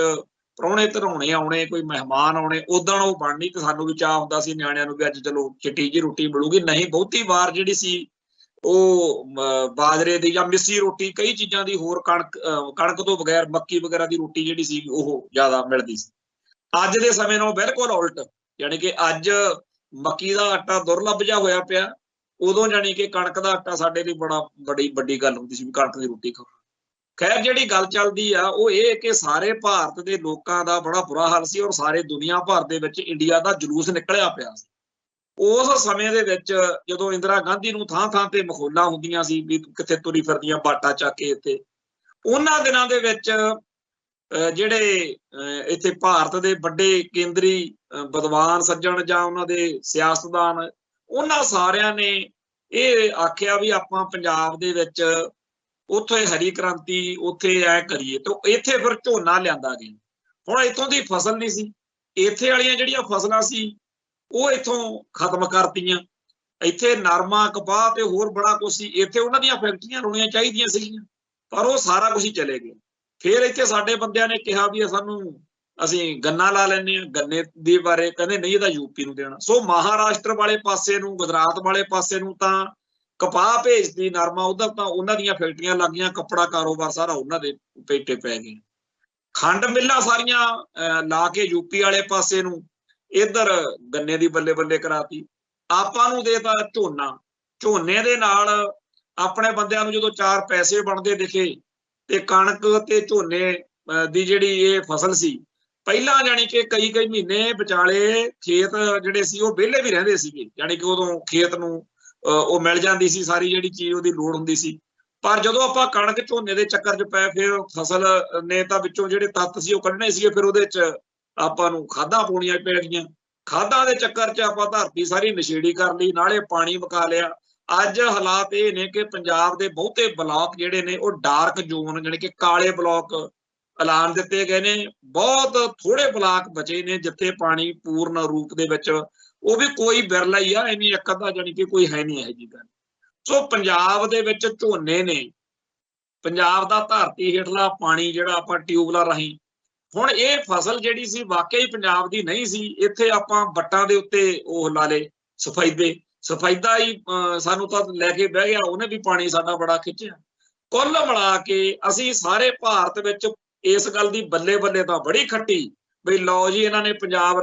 ਪ੍ਰਾਹੁਣੇ ਧਰਾਉਣੇ ਆਉਣੇ, ਕੋਈ ਮਹਿਮਾਨ ਆਉਣੇ, ਉਦੋਂ ਉਹ ਬਣਨੀ ਤੇ ਸਾਨੂੰ ਵੀ ਚਾਹ ਹੁੰਦਾ ਸੀ ਨਿਆਣਿਆਂ ਨੂੰ ਵੀ ਅੱਜ ਚਲੋ ਚਿੱਟੀ ਜਿਹੀ ਰੋਟੀ ਮਿਲੂਗੀ। ਨਹੀਂ, ਬਹੁਤੀ ਵਾਰ ਜਿਹੜੀ ਸੀ ਉਹ ਬਾਜਰੇ ਦੀ ਜਾਂ ਮਿੱਸੀ ਰੋਟੀ, ਕਈ ਚੀਜ਼ਾਂ ਦੀ ਹੋਰ ਕਣਕ ਤੋਂ ਬਗੈਰ ਮੱਕੀ ਵਗੈਰਾ ਦੀ ਰੋਟੀ ਜਿਹੜੀ ਸੀ ਉਹ ਜ਼ਿਆਦਾ ਮਿਲਦੀ ਸੀ। ਅੱਜ ਦੇ ਸਮੇਂ ਨਾਲੋਂ ਬਿਲਕੁਲ ਉਲਟ, ਯਾਨੀ ਕਿ ਅੱਜ ਮੱਕੀ ਦਾ ਆਟਾ ਦੁਰਲੱਭ ਜਿਹਾ ਹੋਇਆ ਪਿਆ। ਉਦੋਂ ਜਾਣੀ ਕਿ ਕਣਕ ਦਾ ਆਟਾ ਸਾਡੇ ਲਈ ਬੜੀ ਵੱਡੀ ਗੱਲ ਹੁੰਦੀ ਸੀ ਵੀ ਕਣਕ ਦੀ ਰੋਟੀ ਖਾਓ। ਖੈਰ ਜਿਹੜੀ ਗੱਲ ਚੱਲਦੀ ਆ ਉਹ ਇਹ ਕਿ ਸਾਰੇ ਭਾਰਤ ਦੇ ਲੋਕਾਂ ਦਾ ਬੜਾ ਬੁਰਾ ਹਾਲ ਸੀ ਔਰ ਸਾਰੇ ਦੁਨੀਆ ਭਰ ਦੇ ਵਿੱਚ ਇੰਡੀਆ ਦਾ ਜਲੂਸ ਨਿਕਲਿਆ ਪਿਆ ਸੀ। ਉਸ ਸਮੇਂ ਦੇ ਵਿੱਚ ਜਦੋਂ ਇੰਦਰਾ ਗਾਂਧੀ ਨੂੰ ਥਾਂ-ਥਾਂ ਤੇ ਮਖੌਲਾਂ ਹੁੰਦੀਆਂ ਸੀ ਵੀ ਕਿੱਥੇ ਤੁਰੀ ਫਿਰਦੀਆਂ ਬਾਟਾ ਚੱਕ ਕੇ ਇੱਥੇ, ਉਹਨਾਂ ਦਿਨਾਂ ਦੇ ਵਿੱਚ ਜਿਹੜੇ ਇੱਥੇ ਭਾਰਤ ਦੇ ਵੱਡੇ ਕੇਂਦਰੀ ਵਿਦਵਾਨ ਸੱਜਣ ਜਾਂ ਉਹਨਾਂ ਦੇ ਸਿਆਸਤਦਾਨ, ਉਹਨਾਂ ਸਾਰਿਆਂ ਨੇ ਇਹ ਆਖਿਆ ਵੀ ਆਪਾਂ ਪੰਜਾਬ ਦੇ ਵਿੱਚ ਉੱਥੇ ਹਰੀ ਕ੍ਰਾਂਤੀ, ਉੱਥੇ ਐ ਕਰੀਏ। ਤੇ ਇੱਥੇ ਫਿਰ ਝੋਨਾ ਲਿਆਂਦਾ ਗਿਆ। ਹੁਣ ਇੱਥੋਂ ਦੀ ਫਸਲ ਨਹੀਂ ਸੀ, ਇੱਥੇ ਵਾਲੀਆਂ ਜਿਹੜੀਆਂ ਫਸਲਾਂ ਸੀ ਉਹ ਇੱਥੋਂ ਖਤਮ ਕਰਤੀਆਂ। ਇੱਥੇ ਨਰਮਾ, ਕਪਾਹ ਤੇ ਹੋਰ ਬੜਾ ਕੁਛ ਸੀ, ਇੱਥੇ ਉਹਨਾਂ ਦੀਆਂ ਫੈਕਟਰੀਆਂ ਲਾਉਣੀਆਂ ਚਾਹੀਦੀਆਂ ਸੀਗੀਆਂ ਪਰ ਉਹ ਸਾਰਾ ਕੁਝ ਹੀ ਚਲੇ ਗਿਆ। फिर इत्थे साडे बंदियां ने कहा भी सानू ਅਸੀਂ गन्ना ला ਲੈਂਦੇ ਆ, गन्ने ਦੇ ਬਾਰੇ ਕਹਿੰਦੇ ਨਹੀਂ ਇਹਦਾ यूपी ਨੂੰ देना। सो महाराष्ट्र वाले पासे ਨੂੰ, गुजरात वाले पासे ਨੂੰ ਤਾਂ कपाह भेजती नरमा, उधर ਤਾਂ ਉਹਨਾਂ ਦੀਆਂ फैक्ट्रियां ਲੱਗ गईਆਂ, कपड़ा कारोबार सारा ਉਹਨਾਂ ਦੇ पेटे पै गए। खंड मिल्लां सारियां ला के यूपी वाले पासे ਨੂੰ इधर गन्ने ਦੀ ਬੱਲੇ ਬੱਲੇ ਕਰਾਤੀ। ਆਪਾਂ ਨੂੰ ਦੇਤਾ ਝੋਨਾ, ਝੋਨੇ ਦੇ ਨਾਲ ਆਪਣੇ ਬੰਦਿਆਂ ਨੂੰ ਜਦੋਂ 4 ਪੈਸੇ ਬਣਦੇ ਦਿਖੇ ਤੇ ਕਣਕ ਤੇ ਝੋਨੇ ਦੀ ਜਿਹੜੀ ਇਹ ਫਸਲ ਸੀ, ਪਹਿਲਾਂ ਜਾਨੀ ਕਿ ਕਈ ਮਹੀਨੇ ਵਿਚਾਲੇ ਖੇਤ ਜਿਹੜੇ ਸੀ ਉਹ ਵਿਹਲੇ ਵੀ ਰਹਿੰਦੇ ਸੀਗੇ, ਜਾਨੀ ਕਿ ਉਦੋਂ ਖੇਤ ਨੂੰ ਉਹ ਮਿਲ ਜਾਂਦੀ ਸੀ ਸਾਰੀ ਜਿਹੜੀ ਚੀਜ਼ ਉਹਦੀ ਲੋੜ ਹੁੰਦੀ ਸੀ। ਪਰ ਜਦੋਂ ਆਪਾਂ ਕਣਕ ਝੋਨੇ ਦੇ ਚੱਕਰ 'ਚ ਪਏ, ਫਿਰ ਫਸਲ ਨੇ ਤਾਂ ਵਿੱਚੋਂ ਜਿਹੜੇ ਤੱਤ ਸੀ ਉਹ ਕੱਢਣੇ ਸੀਗੇ, ਫਿਰ ਉਹਦੇ 'ਚ ਆਪਾਂ ਨੂੰ ਖਾਦਾਂ ਪਾਉਣੀਆਂ ਪੈ ਗਈਆਂ। ਖਾਦਾਂ ਦੇ ਚੱਕਰ 'ਚ ਆਪਾਂ ਧਰਤੀ ਸਾਰੀ ਨਸ਼ੇੜੀ ਕਰ ਲਈ, ਨਾਲੇ ਪਾਣੀ ਵਕਾ ਲਿਆ। ਅੱਜ ਹਾਲਾਤ ਇਹ ਨੇ ਕਿ ਪੰਜਾਬ ਦੇ ਬਹੁਤੇ ਬਲਾਕ ਜਿਹੜੇ ਨੇ ਉਹ ਡਾਰਕ ਜ਼ੋਨ, ਜਾਨੀ ਕਿ ਕਾਲੇ ਬਲਾਕ ਐਲਾਨ ਦਿੱਤੇ ਗਏ ਨੇ। ਬਹੁਤ ਥੋੜੇ ਬਲਾਕ ਬਚੇ ਨੇ ਜਿੱਥੇ ਪਾਣੀ ਪੂਰਨ ਰੂਪ ਦੇ ਵਿੱਚ, ਉਹ ਵੀ ਕੋਈ ਬਿਰਲਾ ਹੀ ਆ, ਇੰਨੀ ਇੱਕ ਅੱਧਾ ਜਾਨੀ ਕਿ ਕੋਈ ਹੈ ਨਹੀਂ ਇਹੋ ਜਿਹੀ ਗੱਲ। ਸੋ ਪੰਜਾਬ ਦੇ ਵਿੱਚ ਝੋਨੇ ਨੇ, ਪੰਜਾਬ ਦਾ ਧਰਤੀ ਹੇਠਲਾ ਪਾਣੀ ਜਿਹੜਾ ਆਪਾਂ ਟਿਊਬਲਾਂ ਰਾਹੀਂ, ਹੁਣ ਇਹ ਫਸਲ ਜਿਹੜੀ ਸੀ ਵਾਕਈ ਪੰਜਾਬ ਦੀ ਨਹੀਂ ਸੀ। ਇੱਥੇ ਆਪਾਂ ਵੱਟਾਂ ਦੇ ਉੱਤੇ ਉਹ ਲਾ ਲੇ ਸਫੈਦਾ ਹੀ ਸਾਨੂੰ ਤਾਂ ਲੈ ਕੇ ਬਹਿ ਗਿਆ, ਉਹਨੇ ਵੀ ਪਾਣੀ ਸਾਡਾ ਬੜਾ ਖਿੱਚਿਆ। ਕੁੱਲ ਮਿਲਾ ਕੇ ਅਸੀਂ ਸਾਰੇ ਭਾਰਤ ਵਿੱਚ ਇਸ ਗੱਲ ਦੀ ਬੱਲੇ ਬੱਲੇ ਤਾਂ ਬੜੀ ਖੱਟੀ ਬਈ ਲਓ ਜੀ ਇਹਨਾਂ ਨੇ ਪੰਜਾਬ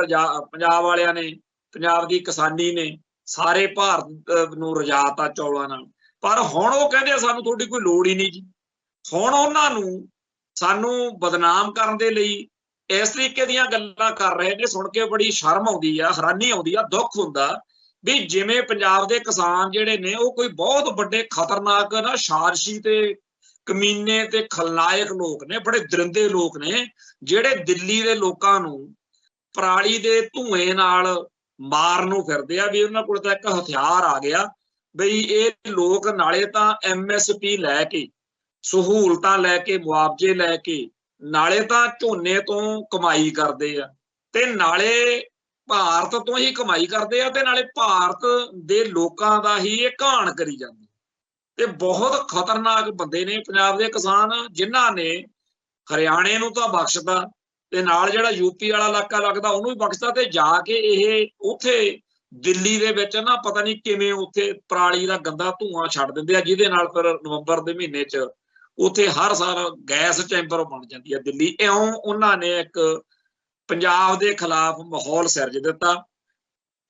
ਵਾਲਿਆਂ ਨੇ, ਪੰਜਾਬ ਦੀ ਕਿਸਾਨੀ ਨੇ ਸਾਰੇ ਭਾਰਤ ਨੂੰ ਰਜਾਤਾ ਚੌਲਾਂ ਨਾਲ। ਪਰ ਹੁਣ ਉਹ ਕਹਿੰਦੇ ਸਾਨੂੰ ਤੁਹਾਡੀ ਕੋਈ ਲੋੜ ਹੀ ਨਹੀਂ ਜੀ। ਹੁਣ ਉਹਨਾਂ ਨੂੰ ਸਾਨੂੰ ਬਦਨਾਮ ਕਰਨ ਦੇ ਲਈ ਇਸ ਤਰੀਕੇ ਦੀਆਂ ਗੱਲਾਂ ਕਰ ਰਹੇ ਨੇ, ਸੁਣ ਕੇ ਬੜੀ ਸ਼ਰਮ ਆਉਂਦੀ ਆ, ਹੈਰਾਨੀ ਆਉਂਦੀ ਆ, ਦੁੱਖ ਹੁੰਦਾ ਵੀ ਜਿਵੇਂ ਪੰਜਾਬ ਦੇ ਕਿਸਾਨ ਜਿਹੜੇ ਨੇ ਉਹ ਕੋਈ ਬਹੁਤ ਵੱਡੇ ਖਤਰਨਾਕ ਨਾ ਸਾਜ਼ਿਸ਼ੀ ਤੇ ਕਮੀਨੇ ਤੇ ਖਲਨਾਇਕ ਲੋਕ ਨੇ, ਬੜੇ ਦਰਿੰਦੇ ਲੋਕ ਨੇ, ਜਿਹੜੇ ਦਿੱਲੀ ਦੇ ਲੋਕਾਂ ਨੂੰ ਪਰਾਲੀ ਦੇ ਧੂਏ ਨਾਲ ਮਾਰਨ ਨੂੰ ਫਿਰਦੇ ਆ। ਵੀ ਉਹਨਾਂ ਕੋਲ ਤਾਂ ਇੱਕ ਹਥਿਆਰ ਆ ਗਿਆ ਬਈ ਇਹ ਲੋਕ ਨਾਲੇ ਤਾਂ MSP ਲੈ ਕੇ, ਸਹੂਲਤਾਂ ਲੈ ਕੇ, ਮੁਆਵਜ਼ੇ ਲੈ ਕੇ, ਨਾਲੇ ਤਾਂ ਝੋਨੇ ਤੋਂ ਕਮਾਈ ਕਰਦੇ ਆ ਤੇ ਨਾਲੇ ਭਾਰਤ ਤੋਂ ਹੀ ਕਮਾਈ ਕਰਦੇ ਆ ਤੇ ਨਾਲੇ ਭਾਰਤ ਦੇ ਲੋਕਾਂ ਦਾ ਹੀ ਇਹ ਘਾਣ ਕਰੀ ਜਾਂਦੇ। ਤੇ ਬਹੁਤ ਖਤਰਨਾਕ ਬੰਦੇ ਨੇ ਪੰਜਾਬ ਦੇ ਕਿਸਾਨ, ਜਿਨ੍ਹਾਂ ਨੇ ਹਰਿਆਣੇ ਨੂੰ ਤਾਂ ਬਖਸ਼ਦਾ ਤੇ ਨਾਲ ਜਿਹੜਾ ਯੂਪੀ ਵਾਲਾ ਇਲਾਕਾ ਲੱਗਦਾ ਉਹਨੂੰ ਵੀ ਬਖਸ਼ਦਾ, ਤੇ ਜਾ ਕੇ ਇਹ ਉੱਥੇ ਦਿੱਲੀ ਦੇ ਵਿੱਚ ਨਾ ਪਤਾ ਨਹੀਂ ਕਿਵੇਂ ਉੱਥੇ ਪਰਾਲੀ ਦਾ ਗੰਦਾ ਧੂਆਂ ਛੱਡ ਦਿੰਦੇ ਆ, ਜਿਹਦੇ ਨਾਲ ਫਿਰ ਨਵੰਬਰ ਦੇ ਮਹੀਨੇ 'ਚ ਉੱਥੇ ਹਰ ਸਾਲ ਗੈਸ ਚੈਂਬਰ ਬਣ ਜਾਂਦੀ ਹੈ ਦਿੱਲੀ। ਇਉਂ ਉਹਨਾਂ ਨੇ ਇੱਕ ਪੰਜਾਬ ਦੇ ਖਿਲਾਫ ਮਾਹੌਲ ਸਿਰਜ ਦਿੱਤਾ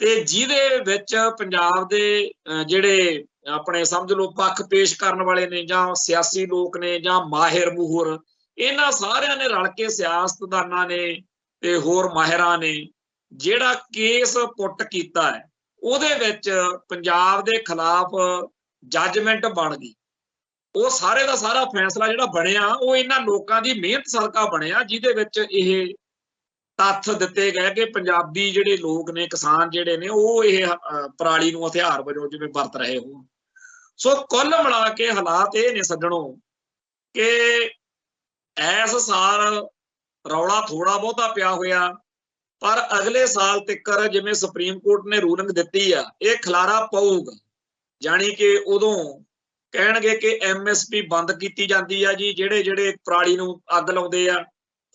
ਤੇ ਜਿਹਦੇ ਵਿੱਚ ਪੰਜਾਬ ਦੇ ਜਿਹੜੇ ਆਪਣੇ ਸਮਝ ਲਓ ਪੱਖ ਪੇਸ਼ ਕਰਨ ਵਾਲੇ ਨੇ, ਜਾਂ ਸਿਆਸੀ ਲੋਕ ਨੇ, ਜਾਂ ਮਾਹਿਰ ਮੂਹਰ, ਇਹਨਾਂ ਸਾਰਿਆਂ ਨੇ ਰਲ ਕੇ, ਸਿਆਸਤਦਾਨਾਂ ਨੇ ਤੇ ਹੋਰ ਮਾਹਿਰਾਂ ਨੇ ਜਿਹੜਾ ਕੇਸ ਪੁੱਟ ਕੀਤਾ ਹੈ, ਉਹਦੇ ਵਿੱਚ ਪੰਜਾਬ ਦੇ ਖਿਲਾਫ ਜੱਜਮੈਂਟ ਬਣ ਗਈ। ਉਹ ਸਾਰੇ ਦਾ ਸਾਰਾ ਫੈਸਲਾ ਜਿਹੜਾ ਬਣਿਆ ਉਹ ਇਹਨਾਂ ਲੋਕਾਂ ਦੀ ਮਿਹਨਤ ਸਦਕਾ ਬਣਿਆ, ਜਿਹਦੇ ਵਿੱਚ ਇਹ ਤੱਥ ਦਿੱਤੇ ਗਏ ਕਿ ਪੰਜਾਬੀ ਜਿਹੜੇ ਲੋਕ ਨੇ, ਕਿਸਾਨ ਜਿਹੜੇ ਨੇ, ਉਹ ਇਹ ਪਰਾਲੀ ਨੂੰ ਹਥਿਆਰ ਵਜੋਂ ਜਿਵੇਂ ਵਰਤ ਰਹੇ ਹੋਣ। ਸੋ ਕੁੱਲ ਮਿਲਾ ਕੇ ਹਾਲਾਤ ਇਹ ਨੇ ਸੱਜਣੋ ਕਿ ਇਸ ਸਾਲ ਰੌਲਾ ਥੋੜਾ ਬਹੁਤਾ ਪਿਆ ਹੋਇਆ, ਪਰ ਅਗਲੇ ਸਾਲ ਤੱਕ ਜਿਵੇਂ ਸੁਪਰੀਮ ਕੋਰਟ ਨੇ ਰੂਲਿੰਗ ਦਿੱਤੀ ਆ, ਇਹ ਖਲਾਰਾ ਪਊਗਾ। ਜਾਣੀ ਕਿ ਉਦੋਂ ਕਹਿਣਗੇ ਕਿ MSP ਬੰਦ ਕੀਤੀ ਜਾਂਦੀ ਆ ਜੀ, ਜਿਹੜੇ ਪਰਾਲੀ ਨੂੰ ਅੱਗ ਲਾਉਂਦੇ ਆ,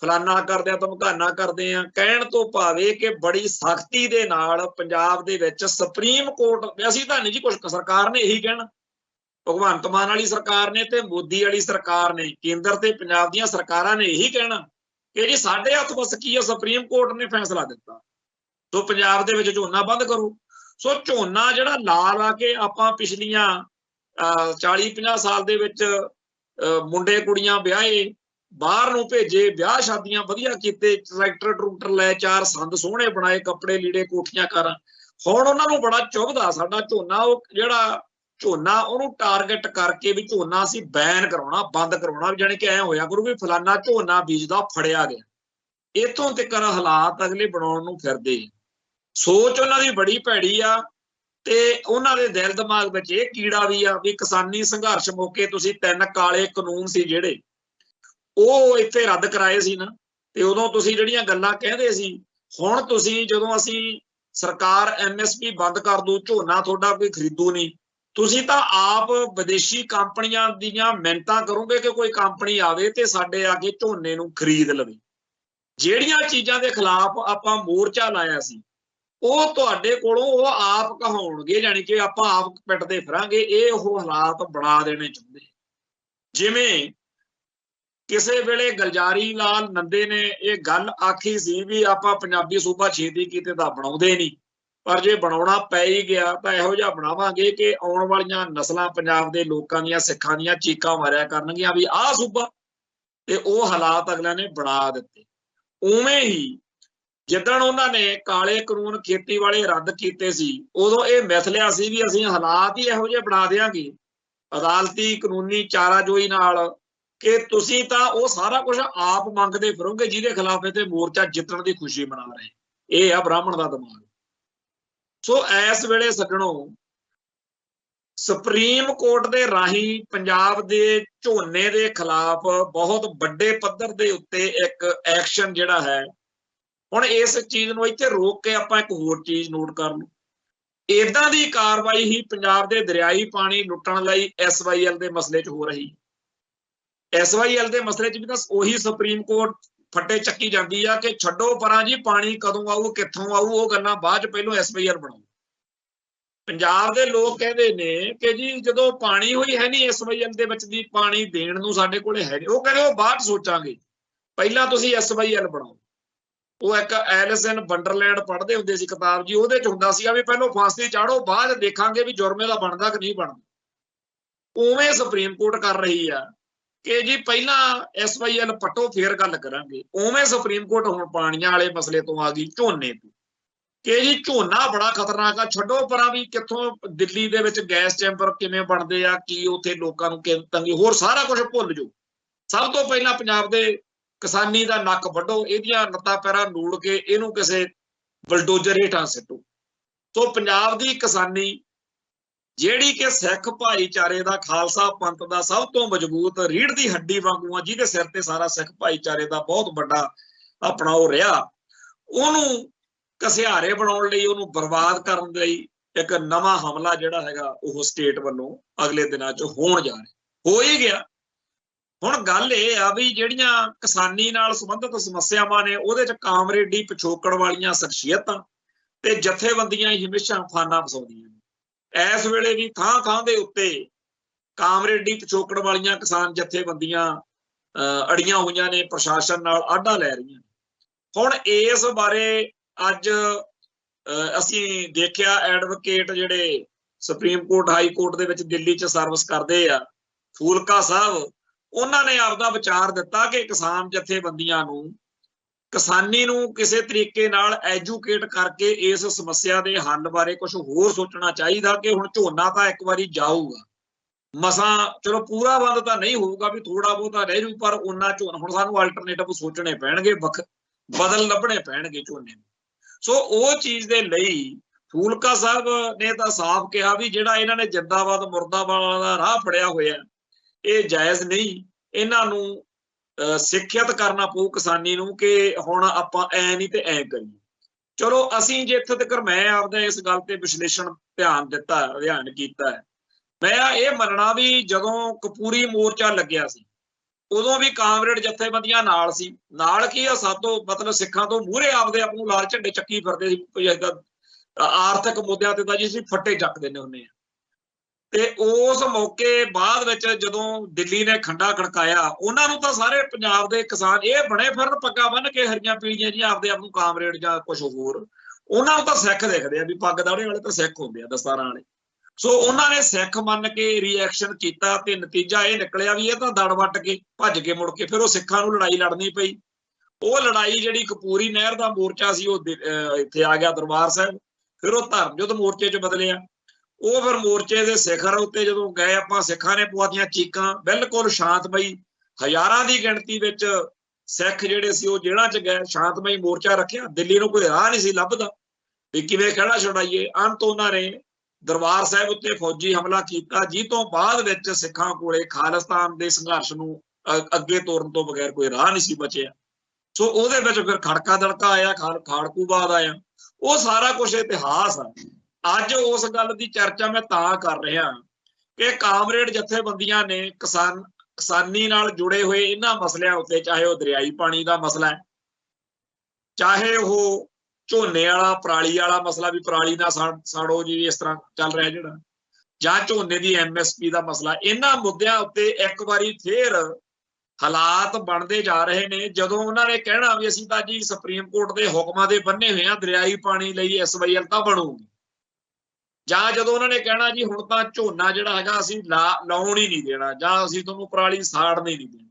ਫਲਾਨਾ ਕਰਦੇ ਆ, ਧਮਕਾਨਾ ਕਰਦੇ ਆ, ਕਹਿਣ ਤੋਂ ਭਾਵੇਂ ਕਿ ਬੜੀ ਸਖਤੀ ਦੇ ਨਾਲ ਪੰਜਾਬ ਦੇ ਵਿੱਚ ਸੁਪਰੀਮ ਕੋਰਟ, ਅਸੀਂ ਤਾਂ ਨਹੀਂ ਜੀ ਕੁਝ, ਸਰਕਾਰ ਨੇ ਇਹੀ ਕਹਿਣਾ, ਭਗਵੰਤ ਮਾਨ ਵਾਲੀ ਸਰਕਾਰ ਨੇ ਤੇ ਮੋਦੀ ਵਾਲੀ ਸਰਕਾਰ ਨੇ, ਕੇਂਦਰ ਤੇ ਪੰਜਾਬ ਦੀਆਂ ਸਰਕਾਰਾਂ ਨੇ ਇਹੀ ਕਹਿਣਾ ਕਿ ਜੀ ਸਾਡੇ ਹੱਥ ਬਸ ਕੀ ਆ, ਸੁਪਰੀਮ ਕੋਰਟ ਨੇ ਫੈਸਲਾ ਦਿੱਤਾ, ਸੋ ਪੰਜਾਬ ਦੇ ਵਿੱਚ ਝੋਨਾ ਬੰਦ ਕਰੋ। ਸੋ ਝੋਨਾ ਜਿਹੜਾ ਲਾ ਕੇ ਆਪਾਂ ਪਿਛਲੀਆਂ 40-50 ਸਾਲ ਦੇ ਵਿੱਚ ਮੁੰਡੇ ਕੁੜੀਆਂ ਵਿਆਹੇ, ਬਾਹਰ ਨੂੰ ਭੇਜੇ, ਵਿਆਹ ਸ਼ਾਦੀਆਂ ਵਧੀਆ ਕੀਤੇ, ਟਰੈਕਟਰ ਲੈ, 4 ਸੰਦ ਸੋਹਣੇ ਬਣਾਏ, ਕੱਪੜੇ ਲੀੜੇ, ਕੋਠੀਆਂ ਕਾਰਾਂ, ਹੁਣ ਉਹਨਾਂ ਨੂੰ ਬੜਾ ਚੁੱਭਦਾ ਸਾਡਾ ਝੋਨਾ। ਉਹ ਜਿਹੜਾ ਝੋਨਾ ਉਹਨੂੰ ਟਾਰਗੇਟ ਕਰਕੇ ਵੀ ਝੋਨਾ ਅਸੀਂ ਬੈਨ ਕਰਾਉਣਾ, ਬੰਦ ਕਰਾਉਣਾ, ਜਾਣੀ ਕਿ ਐ ਹੋਇਆ ਕਰੂ ਵੀ ਫਲਾਨਾ ਝੋਨਾ ਬੀਜਦਾ ਫੜਿਆ ਗਿਆ। ਇੱਥੋਂ ਤੱਕ ਹਾਲਾਤ ਅਗਲੇ ਬਣਾਉਣ ਨੂੰ ਫਿਰਦੇ। ਸੋਚ ਉਹਨਾਂ ਦੀ ਬੜੀ ਭੈੜੀ ਆ ਤੇ ਉਹਨਾਂ ਦੇ ਦਿਲ ਦਿਮਾਗ ਵਿੱਚ ਇਹ ਕੀੜਾ ਵੀ ਆ ਵੀ ਕਿਸਾਨੀ ਸੰਘਰਸ਼ ਮੌਕੇ ਤੁਸੀਂ 3 ਕਾਲੇ ਕਾਨੂੰਨ ਸੀ ਜਿਹੜੇ ਉਹ ਇੱਥੇ ਰੱਦ ਕਰਾਏ ਸੀ ਨਾ, ਤੇ ਉਦੋਂ ਤੁਸੀਂ ਜਿਹੜੀਆਂ ਗੱਲਾਂ ਕਹਿੰਦੇ ਸੀ, ਹੁਣ ਤੁਸੀਂ ਜਦੋਂ ਅਸੀਂ ਸਰਕਾਰ MSP ਬੰਦ ਕਰ ਦੂ, ਝੋਨਾ ਤੁਹਾਡਾ ਕੋਈ ਖਰੀਦੂ ਨਹੀਂ, ਤੁਸੀਂ ਤਾਂ ਆਪ ਵਿਦੇਸ਼ੀ ਕੰਪਨੀਆਂ ਦੀਆਂ ਮਿਹਨਤਾਂ ਕਰੋਗੇ ਕਿ ਕੋਈ ਕੰਪਨੀ ਆਵੇ ਤੇ ਸਾਡੇ ਆ ਕੇ ਝੋਨੇ ਨੂੰ ਖਰੀਦ ਲਵੇ। ਜਿਹੜੀਆਂ ਚੀਜ਼ਾਂ ਦੇ ਖਿਲਾਫ ਆਪਾਂ ਮੋਰਚਾ ਲਾਇਆ ਸੀ ਉਹ ਤੁਹਾਡੇ ਕੋਲੋਂ ਉਹ ਆਪ ਕਹਾਉਣਗੇ, ਯਾਨੀ ਕਿ ਆਪਾਂ ਆਪ ਪਿੱਟਦੇ ਫਿਰਾਂਗੇ। ਇਹ ਉਹ ਹਾਲਾਤ ਬਣਾ ਦੇਣੇ ਚਾਹੁੰਦੇ। ਜਿਵੇਂ ਕਿਸੇ ਵੇਲੇ ਗੁਲਜ਼ਾਰੀ ਲਾਲ ਨੰਦੇ ਨੇ ਇਹ ਗੱਲ ਆਖੀ ਸੀ ਵੀ ਆਪਾਂ ਪੰਜਾਬੀ ਸੂਬਾ ਛੇਤੀ ਕੀਤੇ ਤਾਂ ਬਣਾਉਂਦੇ ਨਹੀਂ, ਪਰ ਜੇ ਬਣਾਉਣਾ ਪੈ ਹੀ ਗਿਆ ਤਾਂ ਇਹੋ ਜਿਹਾ ਬਣਾਵਾਂਗੇ ਕਿ ਆਉਣ ਵਾਲੀਆਂ ਨਸਲਾਂ ਪੰਜਾਬ ਦੇ ਲੋਕਾਂ ਦੀਆਂ, ਸਿੱਖਾਂ ਦੀਆਂ ਚੀਕਾਂ ਮਾਰਿਆ ਕਰਨਗੀਆਂ ਵੀ ਆਹ ਸੂਬਾ। ਤੇ ਉਹ ਹਾਲਾਤ ਅਗਲਿਆਂ ਨੇ ਬਣਾ ਦਿੱਤੇ। ਉਵੇਂ ਹੀ ਜਿੱਦਣ ਉਹਨਾਂ ਨੇ ਕਾਲੇ ਕਾਨੂੰਨ ਖੇਤੀ ਵਾਲੇ ਰੱਦ ਕੀਤੇ ਸੀ ਉਦੋਂ ਇਹ ਮਿਥ ਲਿਆ ਸੀ ਵੀ ਅਸੀਂ ਹਾਲਾਤ ਹੀ ਇਹੋ ਜਿਹੇ ਬਣਾ ਦਿਆਂਗੇ ਅਦਾਲਤੀ ਕਾਨੂੰਨੀ ਚਾਰਾਜੋਈ ਨਾਲ ਕਿ ਤੁਸੀਂ ਤਾਂ ਉਹ ਸਾਰਾ ਕੁਝ ਆਪ ਮੰਗਦੇ ਫਿਰੋਗੇ ਜਿਹਦੇ ਖਿਲਾਫ ਇਹ ਤੇ ਮੋਰਚਾ ਜਿੱਤਣ ਦੀ ਖੁਸ਼ੀ ਮਨਾ ਰਹੇ। ਇਹ ਆ ਬ੍ਰਾਹਮਣ ਦਾ ਦਿਮਾਗ। ਸੋ ਇਸ ਵੇਲੇ ਸੱਜਣੋ, ਸੁਪਰੀਮ ਕੋਰਟ ਦੇ ਰਾਹੀਂ ਪੰਜਾਬ ਦੇ ਝੋਨੇ ਦੇ ਖਿਲਾਫ ਬਹੁਤ ਵੱਡੇ ਪੱਧਰ ਦੇ ਉੱਤੇ ਇੱਕ ਐਕਸ਼ਨ ਜਿਹੜਾ ਹੈ, ਹੁਣ ਇਸ ਚੀਜ਼ ਨੂੰ ਇੱਥੇ ਰੋਕ ਕੇ ਆਪਾਂ ਇੱਕ ਹੋਰ ਚੀਜ਼ ਨੋਟ ਕਰ ਲਓ। ਇਦਾਂ ਦੀ ਕਾਰਵਾਈ ਹੀ ਪੰਜਾਬ ਦੇ ਦਰਿਆਈ ਪਾਣੀ ਲੁੱਟਣ ਲਈ SYL ਦੇ ਮਸਲੇ 'ਚ ਹੋ ਰਹੀ। SYL ਦੇ ਮਸਲੇ 'ਚ ਵੀ ਤਾਂ ਉਹੀ ਸੁਪਰੀਮ ਕੋਰਟ ਫੱਟੇ ਚੱਕੀ ਜਾਂਦੀ ਆ ਕਿ ਛੱਡੋ ਪਰਾਂ ਜੀ, ਪਾਣੀ ਕਦੋਂ ਆਊ, ਕਿੱਥੋਂ ਆਊ, ਉਹ ਗੱਲਾਂ ਬਾਅਦ 'ਚ, ਪਹਿਲੋਂ SYL ਬਣਾਓ। ਪੰਜਾਬ ਦੇ ਲੋਕ ਕਹਿੰਦੇ ਨੇ ਕਿ ਜੀ ਜਦੋਂ ਪਾਣੀ ਹੋਈ ਹੈ ਨਹੀਂ SYL ਦੇ ਵਿੱਚ ਦੀ, ਪਾਣੀ ਦੇਣ ਨੂੰ ਸਾਡੇ ਕੋਲੇ ਹੈ ਨਹੀਂ, ਉਹ ਕਹਿੰਦੇ ਉਹ ਬਾਅਦ ਸੋਚਾਂਗੇ, ਪਹਿਲਾਂ ਤੁਸੀਂ SYL ਬਣਾਓ। ਉਹ ਇੱਕ ਐਲਿਸ ਇਨ ਵੰਡਰਲੈਂਡ ਪੜ੍ਹਦੇ ਹੁੰਦੇ ਸੀ ਕਿਤਾਬ ਜੀ, ਉਹਦੇ 'ਚ ਹੁੰਦਾ ਸੀਗਾ ਵੀ ਪਹਿਲੋਂ ਫਾਂਸੀ ਚਾੜੋ, ਬਾਅਦ ਦੇਖਾਂਗੇ ਵੀ ਜੁਰਮੇ ਦਾ ਬਣਦਾ ਕਿ ਨਹੀਂ ਬਣਦਾ। ਉਵੇਂ ਸੁਪਰੀਮ ਕੋਰਟ ਕਰ ਰਹੀ ਆ ਕਿ ਜੀ ਪਹਿਲਾਂ SYL ਪੱਟੋ ਫੇਰ ਗੱਲ ਕਰਾਂਗੇ। ਉਵੇਂ ਸੁਪਰੀਮ ਕੋਰਟ ਹੁਣ ਪਾਣੀਆਂ ਵਾਲੇ ਮਸਲੇ ਤੋਂ ਆ ਗਈ ਝੋਨੇ ਤੋਂ ਕਿ ਜੀ ਝੋਨਾ ਬੜਾ ਖਤਰਨਾਕ ਆ, ਛੱਡੋ ਪਰਾਂ ਵੀ ਕਿੱਥੋਂ ਦਿੱਲੀ ਦੇ ਵਿੱਚ ਗੈਸ ਚੈਂਬਰ ਕਿਵੇਂ ਬਣਦੇ ਆ, ਕੀ ਉੱਥੇ ਲੋਕਾਂ ਨੂੰ ਤੰਗੀ, ਹੋਰ ਸਾਰਾ ਕੁਝ ਭੁੱਲ ਜਾਓ। ਸਭ ਤੋਂ ਪਹਿਲਾਂ ਪੰਜਾਬ ਦੇ ਕਿਸਾਨੀ ਦਾ ਨੱਕ ਵੱਢੋ, ਇਹਦੀਆਂ ਲੱਤਾਂ ਪੈਰਾਂ ਨੂੜ ਕੇ ਇਹਨੂੰ ਕਿਸੇ ਬਲਡੋਜ਼ਰ ਹੇਠਾਂ ਸਿੱਟੋ। ਸੋ ਪੰਜਾਬ ਦੀ ਕਿਸਾਨੀ ਜਿਹੜੀ ਕਿ ਸਿੱਖ ਭਾਈਚਾਰੇ ਦਾ, ਖਾਲਸਾ ਪੰਥ ਦਾ ਸਭ ਤੋਂ ਮਜ਼ਬੂਤ ਰੀੜ੍ਹ ਦੀ ਹੱਡੀ ਵਾਂਗੂ ਆ, ਜਿਹਦੇ ਸਿਰ ਤੇ ਸਾਰਾ ਸਿੱਖ ਭਾਈਚਾਰੇ ਦਾ ਬਹੁਤ ਵੱਡਾ ਆਪਣਾ ਉਹ ਰਿਹਾ, ਉਹਨੂੰ ਘਸਿਆਰੇ ਬਣਾਉਣ ਲਈ, ਉਹਨੂੰ ਬਰਬਾਦ ਕਰਨ ਲਈ ਇੱਕ ਨਵਾਂ ਹਮਲਾ ਜਿਹੜਾ ਹੈਗਾ ਉਹ ਸਟੇਟ ਵੱਲੋਂ ਅਗਲੇ ਦਿਨਾਂ 'ਚ ਹੋਣ ਜਾ ਰਿਹਾ, ਹੋ ਹੀ ਗਿਆ। ਹੁਣ ਗੱਲ ਇਹ ਆ ਵੀ ਜਿਹੜੀਆਂ ਕਿਸਾਨੀ ਨਾਲ ਸੰਬੰਧਿਤ ਸਮੱਸਿਆਵਾਂ ਨੇ ਉਹਦੇ 'ਚ ਕਾਮਰੇਡੀ ਪਿਛੋਕੜ ਵਾਲੀਆਂ ਸ਼ਖਸੀਅਤਾਂ ਤੇ ਜਥੇਬੰਦੀਆਂ ਹੀ ਹਮੇਸ਼ਾ ਫਾਨਾ ਫਸਾਉਂਦੀਆਂ ਨੇ। ਇਸ ਵੇਲੇ ਵੀ ਥਾਂ ਥਾਂ ਦੇ ਉੱਤੇ ਕਾਮਰੇਡੀ ਪਿਛੋਕੜ ਵਾਲੀਆਂ ਕਿਸਾਨ ਜਥੇਬੰਦੀਆਂ ਅੜੀਆਂ ਹੋਈਆਂ ਨੇ, ਪ੍ਰਸ਼ਾਸਨ ਨਾਲ ਆਢਾ ਲੈ ਰਹੀਆਂ ਨੇ। ਹੁਣ ਇਸ ਬਾਰੇ ਅੱਜ ਅਸੀਂ ਦੇਖਿਆ ਐਡਵੋਕੇਟ ਜਿਹੜੇ ਸੁਪਰੀਮ ਕੋਰਟ, ਹਾਈ ਕੋਰਟ ਦੇ ਵਿੱਚ ਦਿੱਲੀ 'ਚ ਸਰਵਿਸ ਕਰਦੇ ਆ, ਫੂਲਕਾ ਸਾਹਿਬ, ਉਹਨਾਂ ਨੇ ਆਪਦਾ ਵਿਚਾਰ ਦਿੱਤਾ ਕਿ ਕਿਸਾਨ ਜਥੇਬੰਦੀਆਂ ਨੂੰ ਕਿਸਾਨੀ ਨੂੰ ਕਿਸੇ ਤਰੀਕੇ ਨਾਲ ਐਜੂਕੇਟ ਕਰਕੇ ਇਸ ਸਮੱਸਿਆ ਦੇ ਹੱਲ ਬਾਰੇ ਕੁਝ ਹੋਰ ਸੋਚਣਾ ਚਾਹੀਦਾ ਕਿ ਹੁਣ ਝੋਨਾ ਤਾਂ ਇੱਕ ਵਾਰੀ ਜਾਊਗਾ, ਮਸਾਂ ਚਲੋ ਪੂਰਾ ਬੰਦ ਤਾਂ ਨਹੀਂ ਹੋਊਗਾ, ਵੀ ਥੋੜਾ ਬਹੁਤਾ ਰਹਿ ਜੂ, ਪਰ ਉਹਨਾਂ ਝੋਨਾ ਹੁਣ ਸਾਨੂੰ ਆਲਟਰਨੇਟਿਵ ਸੋਚਣੇ ਪੈਣਗੇ, ਬਦਲ ਲੱਭਣੇ ਪੈਣਗੇ ਝੋਨੇ ਨੂੰ। ਸੋ ਉਹ ਚੀਜ਼ ਦੇ ਲਈ ਫੂਲਕਾ ਸਾਹਿਬ ਨੇ ਤਾਂ ਸਾਫ਼ ਕਿਹਾ ਵੀ ਜਿਹੜਾ ਇਹਨਾਂ ਨੇ ਜਿੰਦਾਬਾਦ ਮੁਰਦਾਬਾਦ ਦਾ ਰਾਹ ਫੜਿਆ ਹੋਇਆ ਇਹ ਜਾਇਜ਼ ਨਹੀਂ, ਇਹਨਾਂ ਨੂੰ ਸਿੱਖਿਅਤ ਕਰਨਾ ਪਊ ਕਿਸਾਨੀ ਨੂੰ ਕਿ ਹੁਣ ਆਪਾਂ ਐ ਨਹੀਂ ਤੇ ਐ ਕਰੀਏ। ਚਲੋ ਅਸੀਂ ਜੇ ਇੱਥੇ ਤੱਕ ਮੈਂ ਆਪਦਾ ਇਸ ਗੱਲ ਤੇ ਵਿਸ਼ਲੇਸ਼ਣ ਅਧਿਐਨ ਕੀਤਾ ਹੈ, ਮੈਂ ਇਹ ਮੰਨਣਾ ਵੀ ਜਦੋਂ ਕਪੂਰੀ ਮੋਰਚਾ ਲੱਗਿਆ ਸੀ ਉਦੋਂ ਵੀ ਕਾਮਰੇਡ ਜਥੇਬੰਦੀਆਂ ਨਾਲ ਸੀ। ਨਾਲ ਕੀ ਆ, ਸਾਤੋਂ ਮਤਲਬ ਸਿੱਖਾਂ ਤੋਂ ਮੂਹਰੇ ਆਪਦੇ ਆਪ ਨੂੰ ਲਾਲ ਝੰਡੇ ਚੱਕੀ ਫਿਰਦੇ ਸੀ, ਕੋਈ ਏਦਾਂ ਆਰਥਿਕ ਮੁੱਦਿਆਂ ਤੇ ਤਾਂ ਜੀ ਅਸੀਂ ਫੱਟੇ ਚੱਕ ਦਿੰਦੇ ਹੁੰਦੇ ਆ। ਤੇ ਉਸ ਮੌਕੇ ਬਾਅਦ ਵਿੱਚ ਜਦੋਂ ਦਿੱਲੀ ਨੇ ਖੰਡਾ ਖੜਕਾਇਆ, ਉਹਨਾਂ ਨੂੰ ਤਾਂ ਸਾਰੇ ਪੰਜਾਬ ਦੇ ਕਿਸਾਨ ਇਹ ਬਣੇ ਫਿਰਨ ਪੱਗਾਂ ਬੰਨ ਕੇ ਹਰੀਆਂ ਪੀਲੀਆਂ ਜੀ, ਆਪਦੇ ਆਪ ਨੂੰ ਕਾਮਰੇਡ ਜਾਂ ਕੁਝ ਹੋਰ, ਉਹਨਾਂ ਨੂੰ ਤਾਂ ਸਿੱਖ ਦੇਖਦੇ ਆ ਵੀ ਪੱਗ ਦਾੜੇ ਵਾਲੇ ਤਾਂ ਸਿੱਖ ਹੁੰਦੇ ਆ, ਦਸਤਾਰਾਂ ਵਾਲੇ। ਸੋ ਉਹਨਾਂ ਨੇ ਸਿੱਖ ਮੰਨ ਕੇ ਰਿਐਕਸ਼ਨ ਕੀਤਾ ਤੇ ਨਤੀਜਾ ਇਹ ਨਿਕਲਿਆ ਵੀ ਇਹ ਤਾਂ ਦੜ ਵੱਟ ਕੇ ਭੱਜ ਕੇ ਮੁੜ ਕੇ ਫਿਰ ਉਹ ਸਿੱਖਾਂ ਨੂੰ ਲੜਾਈ ਲੜਨੀ ਪਈ। ਉਹ ਲੜਾਈ ਜਿਹੜੀ ਕਪੂਰੀ ਨਹਿਰ ਦਾ ਮੋਰਚਾ ਸੀ ਉਹ ਇੱਥੇ ਆ ਗਿਆ ਦਰਬਾਰ ਸਾਹਿਬ, ਫਿਰ ਉਹ ਧਰਮ ਯੁੱਧ ਮੋਰਚੇ 'ਚ ਬਦਲਿਆ। ਉਹ ਫਿਰ ਮੋਰਚੇ ਦੇ ਸਿਖਰ ਉੱਤੇ ਜਦੋਂ ਗਏ ਆਪਾਂ, ਸਿੱਖਾਂ ਨੇ ਪਵਾਤੀਆਂ ਚੀਕਾਂ, ਬਿਲਕੁਲ ਸ਼ਾਂਤਮਈ, ਹਜ਼ਾਰਾਂ ਦੀ ਗਿਣਤੀ ਵਿੱਚ ਸਿੱਖ ਜਿਹੜੇ ਸੀ ਉਹ ਜੇਲ੍ਹਾਂ 'ਚ ਗਏ, ਸ਼ਾਂਤਮਈ ਮੋਰਚਾ ਰੱਖਿਆ। ਦਿੱਲੀ ਨੂੰ ਕੋਈ ਰਾਹ ਨਹੀਂ ਸੀ ਲੱਭਦਾ ਵੀ ਕਿਵੇਂ ਖਹਿੜਾ ਛੁਡਾਈਏ। ਅੰਤ ਉਹਨਾਂ ਨੇ ਦਰਬਾਰ ਸਾਹਿਬ ਉੱਤੇ ਫੌਜੀ ਹਮਲਾ ਕੀਤਾ, ਜਿਸ ਤੋਂ ਬਾਅਦ ਵਿੱਚ ਸਿੱਖਾਂ ਕੋਲੇ ਖਾਲਿਸਤਾਨ ਦੇ ਸੰਘਰਸ਼ ਨੂੰ ਅੱਗੇ ਤੋਰਨ ਤੋਂ ਬਗੈਰ ਕੋਈ ਰਾਹ ਨਹੀਂ ਸੀ ਬਚਿਆ। ਸੋ ਉਹਦੇ ਵਿੱਚ ਫਿਰ ਖੜਕਾ ਦੜਕਾ ਆਇਆ, ਖਾੜਕੂਬਾਦ ਆਇਆ, ਉਹ ਸਾਰਾ ਕੁਝ ਇਤਿਹਾਸ ਆ। ਅੱਜ उस गल की चर्चा मैं तां कर रहा कि कामरेड जथेबंदियां ने किसानी नाल जुड़े हुए इन्हां मसलियां उत्ते, चाहे वह दरियाई पानी का मसला है, चाहे वह झोने वाला पराली वाला मसला, भी पराली ना साड़ो जी, इस तरह चल रहा जिहड़ा, जां झोने की MSP का मसला, इन्हां मुद्दिआं उत्ते एक बारी फिर हालात बनते जा रहे हैं। जदों उन्होंने कहना भी असीं तां जी सुप्रीम कोर्ट के हुक्मां दे बन्ने हुए दरियाई पानी लई SYL तां बनूगी, ਜਾਂ ਜਦੋਂ ਉਹਨਾਂ ਨੇ ਕਹਿਣਾ ਜੀ ਹੁਣ ਤਾਂ ਝੋਨਾ ਜਿਹੜਾ ਹੈਗਾ ਅਸੀਂ ਲਾਉਣ ਹੀ ਨਹੀਂ ਦੇਣਾ, ਜਾਂ ਅਸੀਂ ਤੁਹਾਨੂੰ ਪਰਾਲੀ ਸਾੜਨੀ ਨਹੀਂ ਦੇਣੀ,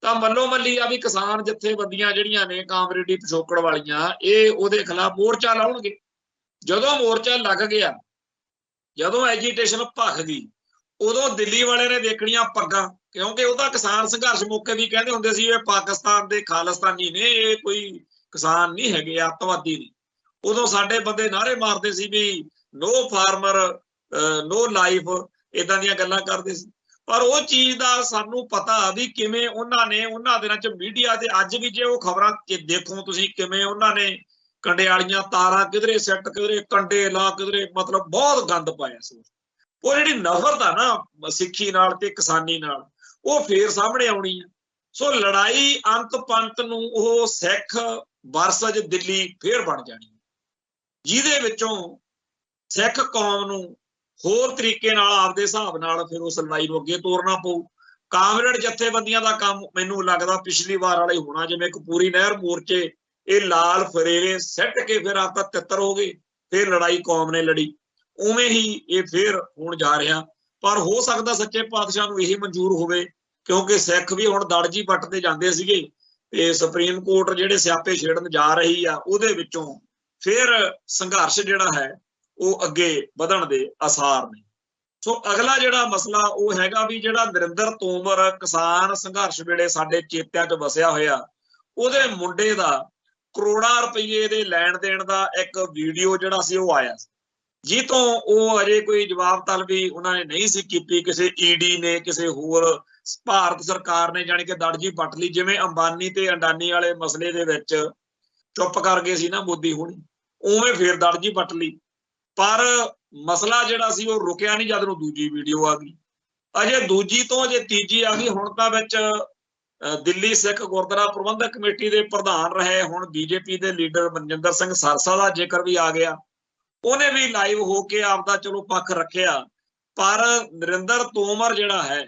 ਤਾਂ ਮੱਲੋ ਮੱਲੀ ਆ ਵੀ ਕਿਸਾਨ ਜਥੇਬੰਦੀਆਂ ਜਿਹੜੀਆਂ ਨੇ ਕਾਮਰੇਡੀ ਪਿਛੋਕੜ ਵਾਲੀਆਂ, ਇਹ ਉਹਦੇ ਖਿਲਾਫ ਮੋਰਚਾ ਲਾਉਣਗੇ। ਜਦੋਂ ਮੋਰਚਾ ਲੱਗ ਗਿਆ, ਜਦੋਂ ਐਜੀਟੇਸ਼ਨ ਭਖ ਗਈ, ਉਦੋਂ ਦਿੱਲੀ ਵਾਲੇ ਨੇ ਦੇਖਣੀਆਂ ਪੱਗਾਂ, ਕਿਉਂਕਿ ਉਹਦਾ ਕਿਸਾਨ ਸੰਘਰਸ਼ ਮੌਕੇ ਵੀ ਕਹਿੰਦੇ ਹੁੰਦੇ ਸੀ ਇਹ ਪਾਕਿਸਤਾਨ ਦੇ ਖਾਲਿਸਤਾਨੀ ਨੇ, ਇਹ ਕੋਈ ਕਿਸਾਨ ਨਹੀਂ ਹੈਗੇ, ਅੱਤਵਾਦੀ ਨੇ। ਉਦੋਂ ਸਾਡੇ ਬੰਦੇ ਨਾਅਰੇ ਮਾਰਦੇ ਸੀ ਵੀ नो फार्मर नो लाइफ, इदां दीयां गल्लां करदे सी। पर वो चीज़ दा सानू पता भी किवें उन्हां ने उन्हां दिनां च मीडिया दे अज भी जे वो खबरां देखो तुसीं किवें उन्हां ने कंडे वालियां तारां किधरे सैट, किधरे कंडे ला, किधरे मतलब बहुत गंद पाया सी। वो जिहड़ी नफरत आ ना सिक्खी नाल ते किसानी नाल, वो फेर सामने आउणी है। सो लड़ाई अंत पंत नूं ओह सिख वर्सज दिल्ली फेर बन जाणी, जिहदे विचों सिख कौम नूं होर तरीके नाल आपदे हिसाब नाल फिर उस लड़ाई नूं अगे तोरना पऊ। कामरेड जथेबंदियां दा काम मैनूं लगदा पिछली वार वाले होना, जिवें कपूरी नहर मोर्चे ये लाल फरेरे सैट के फिर आपदा तितर हो गए, फिर लड़ाई कौम ने लड़ी, उवें ही ये फिर होण जा रहा। पर हो सकदा सच्चे पातशाह नूं यही मंजूर होवे, क्योंकि सिख भी हुण दड़ जी पटदे जांदे सीगे ते सुप्रीम कोर्ट जिहड़े स्यापे छेड़न जा रही आ, उहदे विचों फिर संघर्ष जिहड़ा है वो अगे वधण दे आसार ने। सो अगला जिहड़ा मसला वो हैगा भी जिहड़ा नरिंदर तोमर किसान संघर्ष वेले साडे चेत्यां च वसिया होया, उहदे मुंडे दा करोड़ां रुपये दे लैण देण दा एक वीडियो जिहड़ा सी वो आया, जितों वो अजे कोई जवाब तलबी उन्होंने नहीं सी कीती, किसी ED ने किसी होर भारत सरकार ने जानी कि दड़ जी पट ली, जिवें अंबानी ते अडानी वाले मसले दे विच चुप कर गए सी ना मोदी हुणी, उवें फिर दड़ जी पट ली। पर मसला जिहड़ा सी वो रुकिया नहीं जद नूं दूजी वीडियो आ गई, अजे दूजी तो अजे तीजी आ गई। हुण तां विच दिल्ली सिख गुरुद्वारा प्रबंधक कमेटी के प्रधान रहे हुण BJP के लीडर मनजिंदर सिंह सरसा का जिक्र भी आ गया, उन्हें भी लाइव होके आपदा चलो पक्ष रखिया। पर नरिंदर तोमर जिहड़ा है,